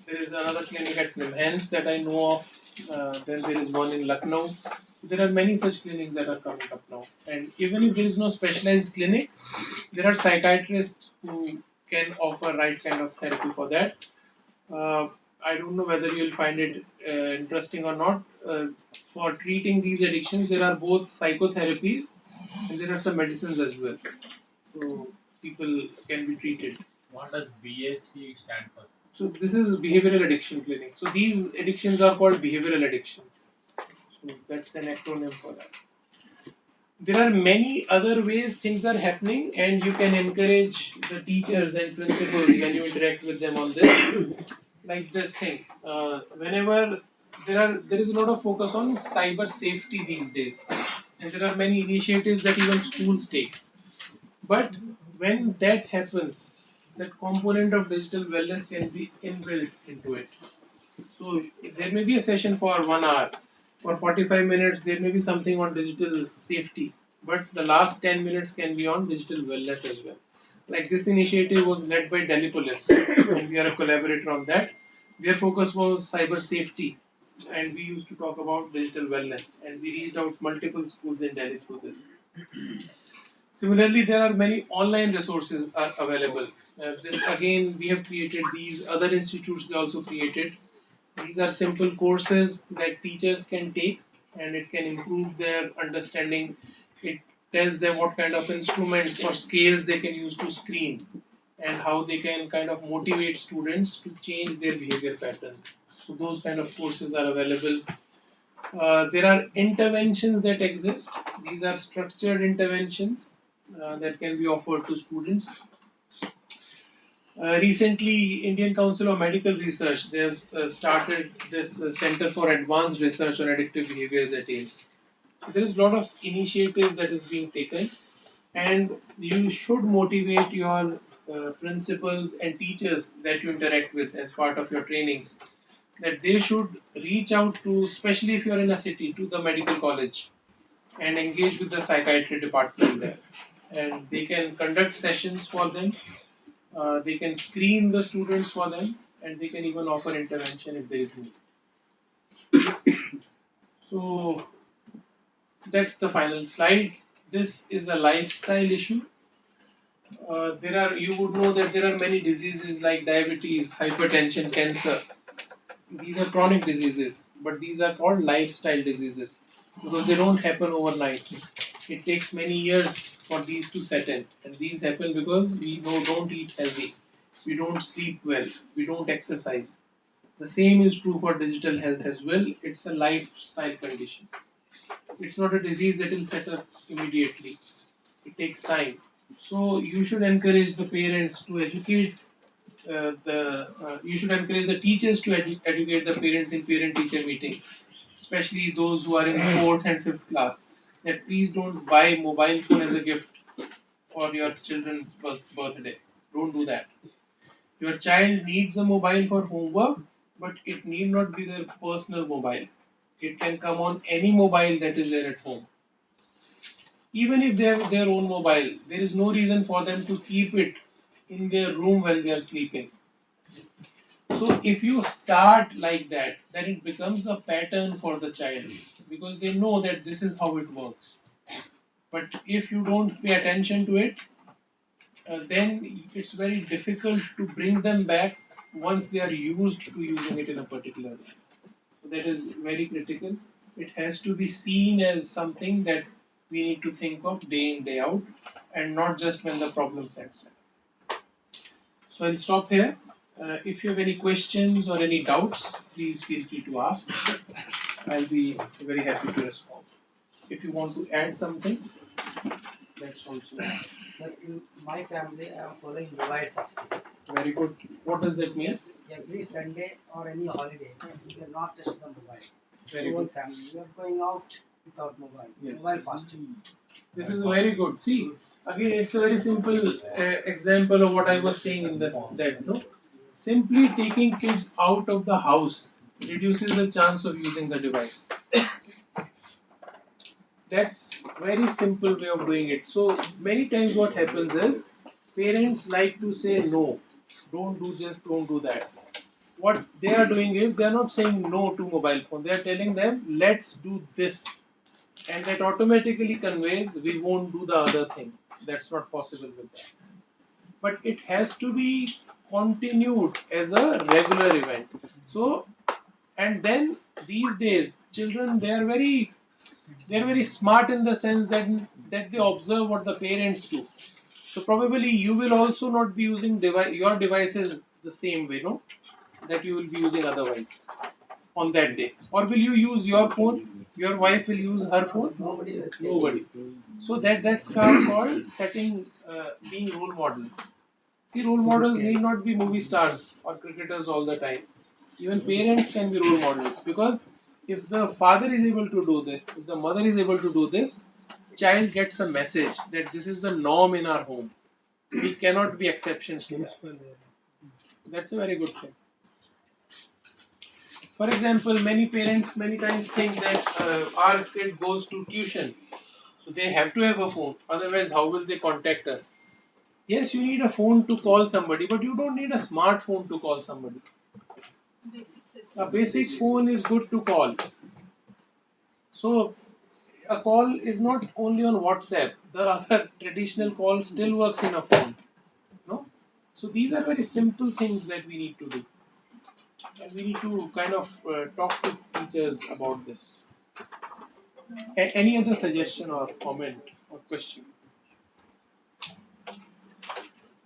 There is another clinic at Nimhans that I know of. Then there is one in Lucknow. There are many such clinics that are coming up now. And even if there is no specialized clinic, there are psychiatrists who can offer right kind of therapy for that. Uh, I don't know whether you'll find it interesting or not. For treating these addictions, there are both psychotherapies and there are some medicines as well. So people can be treated. What does BSC stand for? So this is behavioral addiction clinic. So these addictions are called behavioral addictions. So that's an acronym for that. There are many other ways things are happening, and you can encourage the teachers and principals when you interact with them on this. Like this thing, whenever there is a lot of focus on cyber safety these days, and there are many initiatives that even schools take. But when that happens, that component of digital wellness can be inbuilt into it. So there may be a session for 1 hour. For 45 minutes, there may be something on digital safety. But the last 10 minutes can be on digital wellness as well. Like this initiative was led by Delhipolis, and we are a collaborator on that. Their focus was cyber safety, and we used to talk about digital wellness. And we reached out multiple schools in Delhi through this. Similarly, there are many online resources are available. This again, we have created these. Other institutes they also created. These are simple courses that teachers can take, and it can improve their understanding. It tells them what kind of instruments or scales they can use to screen, and how they can kind of motivate students to change their behavior patterns. So those kind of courses are available. There are interventions that exist. These are structured interventions that can be offered to students. Recently, Indian Council of Medical Research they have started this Center for Advanced Research on Addictive Behaviors at AIMS. So there is a lot of initiative that is being taken, and you should motivate your principals and teachers that you interact with as part of your trainings that they should reach out to, especially if you are in a city, to the medical college and engage with the psychiatry department there. And they can conduct sessions for them, they can screen the students for them, and they can even offer intervention if there is need. So that's the final slide. This is a lifestyle issue. There are you would know that there are many diseases like diabetes, hypertension, cancer. These are chronic diseases, but these are called lifestyle diseases because they don't happen overnight. It takes many years for these to set in, and these happen because we don't eat healthy, we don't sleep well, we don't exercise. The same is true for digital health as well. It's a lifestyle condition. It's not a disease that will settle immediately. It takes time. So you should encourage the parents to educate you should encourage the teachers to educate the parents in parent-teacher meeting, especially those who are in fourth and fifth class. That please don't buy mobile phone as a gift for your children's birthday. Don't do that. Your child needs a mobile for homework, but it need not be their personal mobile. It can come on any mobile that is there at home. Even if they have their own mobile, there is no reason for them to keep it in their room when they are sleeping. So if you start like that, then it becomes a pattern for the child because they know that this is how it works. But if you don't pay attention to it, then it's very difficult to bring them back once they are used to using it in a particular way. So that is very critical. It has to be seen as something that we need to think of day in, day out, and not just when the problem sets in. So I'll stop here. If you have any questions or any doubts, please feel free to ask. I'll be very happy to respond. If you want to add something, that's also Sir, in my family, I am following mobile fasting. very good. What does that mean? Every Sunday or any holiday, we will not touch the mobile. Very Whole good. family, we are going out without mobile. Yes. Mobile fasting. This is very good. See, again, it's a very simple example of what I was saying in this. That no, simply taking kids out of the house reduces the chance of using the device. That's very simple way of doing it. So many times what happens is parents like to say no, don't do this, don't do that. What they are doing is they are not saying no to mobile phone. They are telling them let's do this, and that automatically conveys we won't do the other thing. That's not possible with that. But it has to be continued as a regular event. So and then these days children they are very smart in the sense that they observe what the parents do. So probably you will also not be using your devices the same way, no? That you will be using otherwise on that day. Or will you use your phone? Your wife will use her phone? Nobody will say. Nobody. So that's called setting, being role models. See, role models need not be movie stars or cricketers all the time. Even parents can be role models because if the father is able to do this, if the mother is able to do this, child gets a message that this is the norm in our home. We cannot be exceptions to that. That's a very good thing. For example, many parents many times think that our kid goes to tuition, so they have to have a phone. Otherwise, how will they contact us? Yes, you need a phone to call somebody, but you don't need a smartphone to call somebody. A basic phone is good to call. So a call is not only on WhatsApp. The other traditional call still works in a phone. No? So these are very simple things that we need to do. And we need to kind of talk to teachers about this. Any other suggestion or comment or question?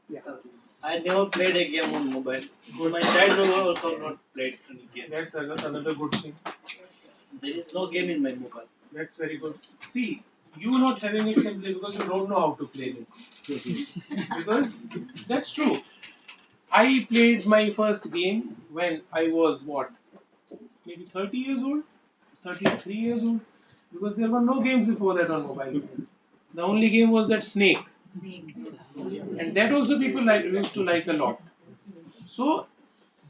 Yeah. I never played a game on mobile. My childhood also not played any game. That's another good thing. There is no game in my mobile. That's very good. See, you not having it simply because you don't know how to play it. Because that's true. I played my first game when I was what? Maybe 30 years old? 33 years old? Because there were no games before that on mobile phones. The only game was that Snake. And that also people used to like a lot. So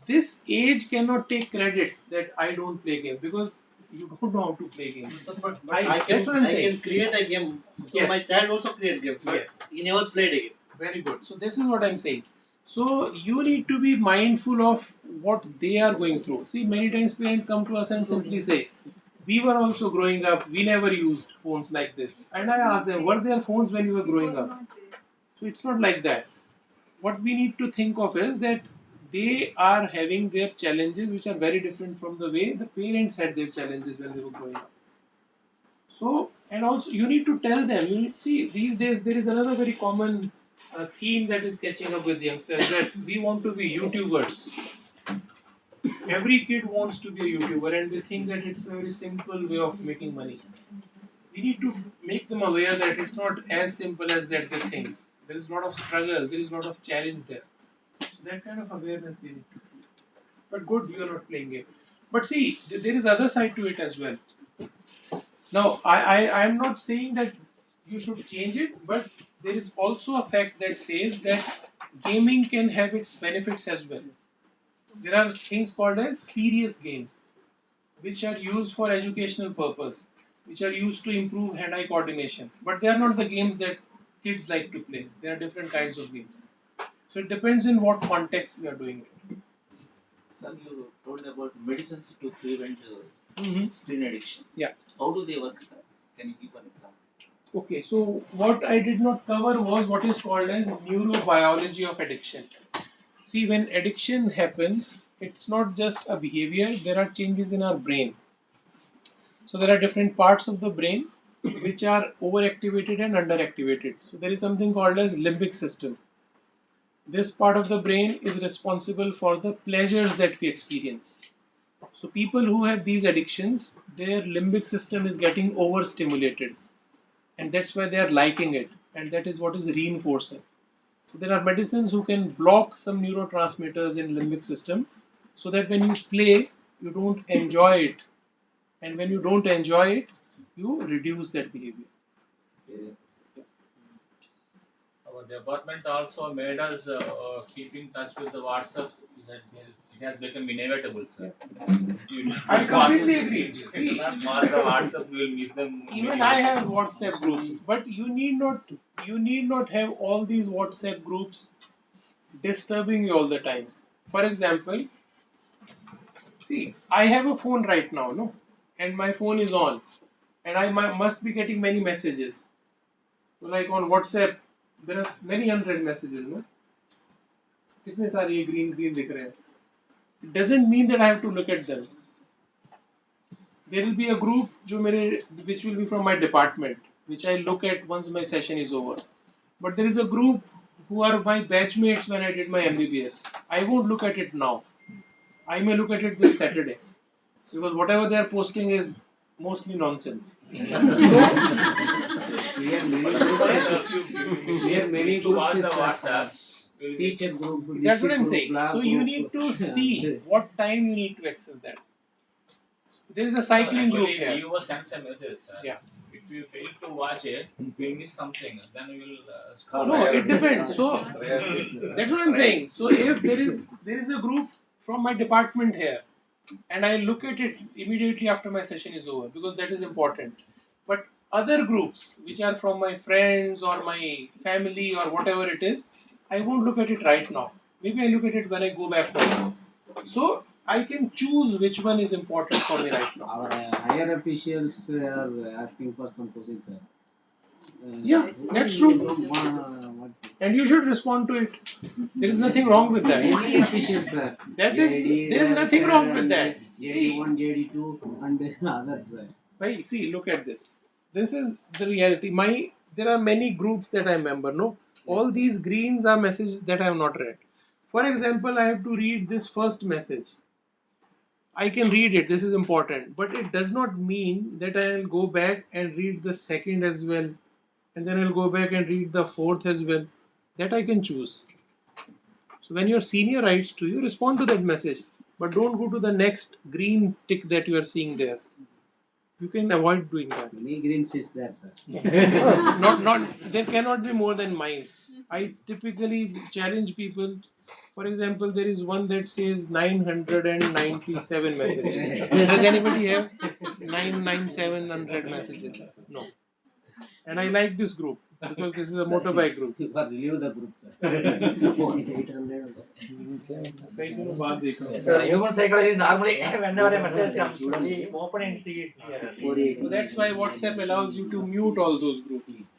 this age cannot take credit that I don't play games because you don't know how to play games. So, but That's what I'm I saying. can create a game. So Yes. my child also create games, but Yes. he never played a game. Very good. So this is what I'm saying. So you need to be mindful of what they are going through. See, many times parents come to us and simply say, "We were also growing up. We never used phones like this." And I ask them, "Were there phones when you were growing up?" So it's not like that. What we need to think of is that they are having their challenges, which are very different from the way the parents had their challenges when they were growing up. So, and also you need to tell them, you need see these days there is another very common theme that is catching up with youngsters that we want to be YouTubers. Every kid wants to be a YouTuber and they think that it's a very simple way of making money. We need to make them aware that it's not as simple as that they think. There is a lot of struggle, there is a lot of challenge there. So that kind of awareness they need to create. But good, you are not playing it. But see, there is other side to it as well. Now, I'm not saying that you should change it, but there is also a fact that says that gaming can have its benefits as well. There are things called as serious games, which are used for educational purpose, which are used to improve hand-eye coordination. But they are not the games that kids like to play. There are different kinds of games. So it depends in what context we are doing it. Sir, you told about medicines to prevent Mhm. screen addiction. Yeah. How do they work, sir? Can you give an example? Okay, so what I did not cover was what is called as neurobiology of addiction. See, when addiction happens, it's not just a behavior, there are changes in our brain. So, there are different parts of the brain which are overactivated and underactivated. So, there is something called as limbic system. This part of the brain is responsible for the pleasures that we experience. So people who have these addictions, their limbic system is getting overstimulated, and that's why they are liking it, and that is what is reinforcing. So there are medicines who can block some neurotransmitters in limbic system, so that when you play, you don't enjoy it, and when you don't enjoy it, you reduce that behavior. Our department also made us keep in touch with the WhatsApp. It has become inevitable, sir. If you I completely agree. if you See, do not mark the WhatsApp, we will miss them. even I have WhatsApp groups, but you need not have all these WhatsApp groups disturbing you all the times. For example, see, I have a phone right now, no, and my phone is on, and I must be getting many messages. So like on WhatsApp, there are many unread messages, no. कितने सारे ये green green दिख रहे हैं. It doesn't mean that I have to look at them. There will be a group which will be from my department, which I look at once my session is over. But there is a group who are my batchmates when I did my MBBS. I won't look at it now. I may look at it this Saturday, because whatever they are posting is mostly nonsense. Here many Here many to watch the groups is WhatsApp. teacher group, That's what I'm district saying. group, lab So you group. need to see what time you need to access that. There is a cycling group here. You send a message, sir. Yeah. If you fail to watch it, we miss something. Then we will No, it depends. So that's what I'm saying. So if there is a group from my department here, and I look at it immediately after my session is over, because that is important. But other groups which are from my friends or my family or whatever it is, I won't look at it right now. Maybe I look at it when I go back home. So I can choose which one is important for me right now. Our higher officials are asking for some questions, sir. Yeah, that's true. What And you should respond to it. There is nothing wrong with that. many officials, sir. There is nothing wrong with that. JD1, JD2, and others, sir. Bhai, see, look at this. This is the reality. There are many groups that I member. No, all these greens are messages that I have not read. For example, I have to read this first message. I can read it. This is important, but it does not mean that I'll go back and read the second as well, and then I'll go back and read the fourth as well. That I can choose. So when your senior writes to you, respond to that message, but don't go to the next green tick that you are seeing there. You can avoid doing that. Many greens is there, sir. Not there cannot be more than mine. I typically challenge people. For example, there is one that says 997 messages. Does anybody have 997 unread messages? No. And I like this group because this is a motorbike group. You are relieve the group, sir. 800. कई दिनों बाद देख रहा हूँ. Human psychology is normally whenever a message comes, we open and see it clearly. So that's why WhatsApp allows you to mute all those groups.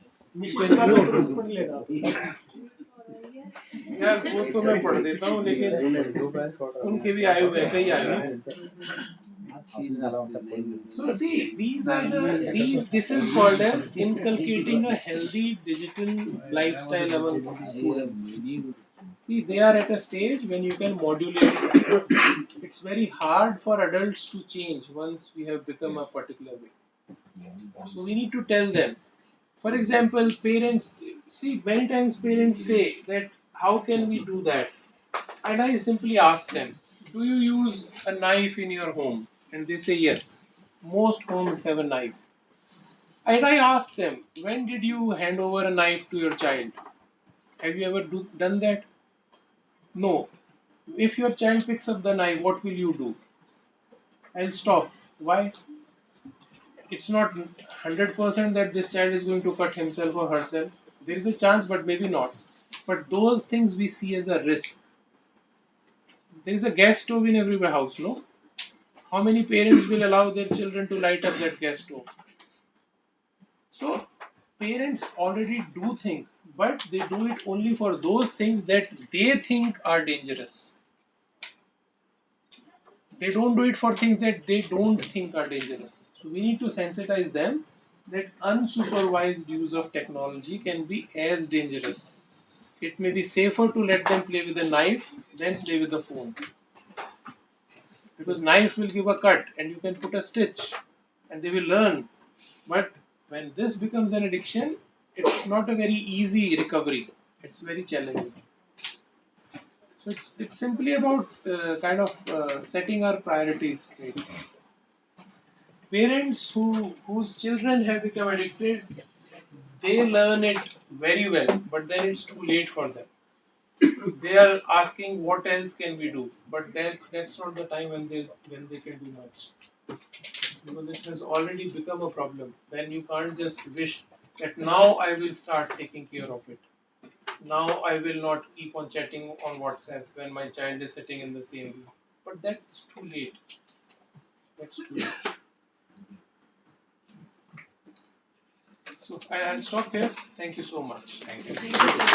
यार वो तो मैं पढ़ देता हूँ लेकिन उनके भी आए हुए हैं कई आए हुए हैं. So see, this is called as inculcating a healthy digital lifestyle among students. See, they are at a stage when you can modulate it. It's very hard for adults to change once we have become a particular way. So we need to tell them. For example, parents, see, many times parents say that, how can we do that? And I simply ask them, do you use a knife in your home? And they say yes. Most homes have a knife. And I ask them, when did you hand over a knife to your child? Have you ever done that? No. If your child picks up the knife, what will you do? I'll stop. Why? It's not 100% that this child is going to cut himself or herself. There is a chance, but maybe not. But those things we see as a risk. There is a gas stove in every house, no? How many parents will allow their children to light up that gas stove? So, parents already do things, but they do it only for those things that they think are dangerous. They don't do it for things that they don't think are dangerous. So, we need to sensitize them that unsupervised use of technology can be as dangerous. it may be safer to let them play with a knife than play with the phone. Because knife will give a cut and you can put a stitch and they will learn. But when this becomes an addiction, it's not a very easy recovery. It's very challenging. So it's simply about setting our priorities straight. Parents whose children have become addicted, they learn it very well, but then it's too late for them. They are asking what else can we do, but that's not the time when they can do much, because it has already become a problem. Then you can't just wish that now I will start taking care of it. Now I will not keep on chatting on WhatsApp when my child is sitting in the same room. But that's too late. That's too late. So I'll stop here. Thank you so much. Thank you. Thank you so much.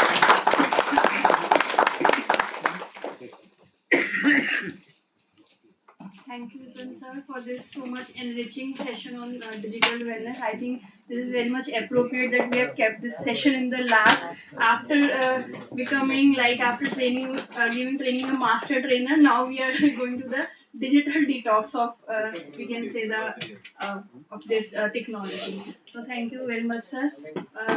Thank you, Vipin sir, for this so much enriching session on digital wellness. I think this is very much appropriate that we have kept this session in the last after becoming like after training, giving training a master trainer. Now we are going to the digital detox of we can say the of this technology. So thank you very much, sir.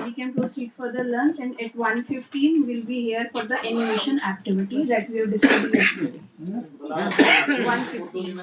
We can proceed for the lunch, and at 1:15 we'll be here for the animation activity that we have discussed yesterday. 1:15.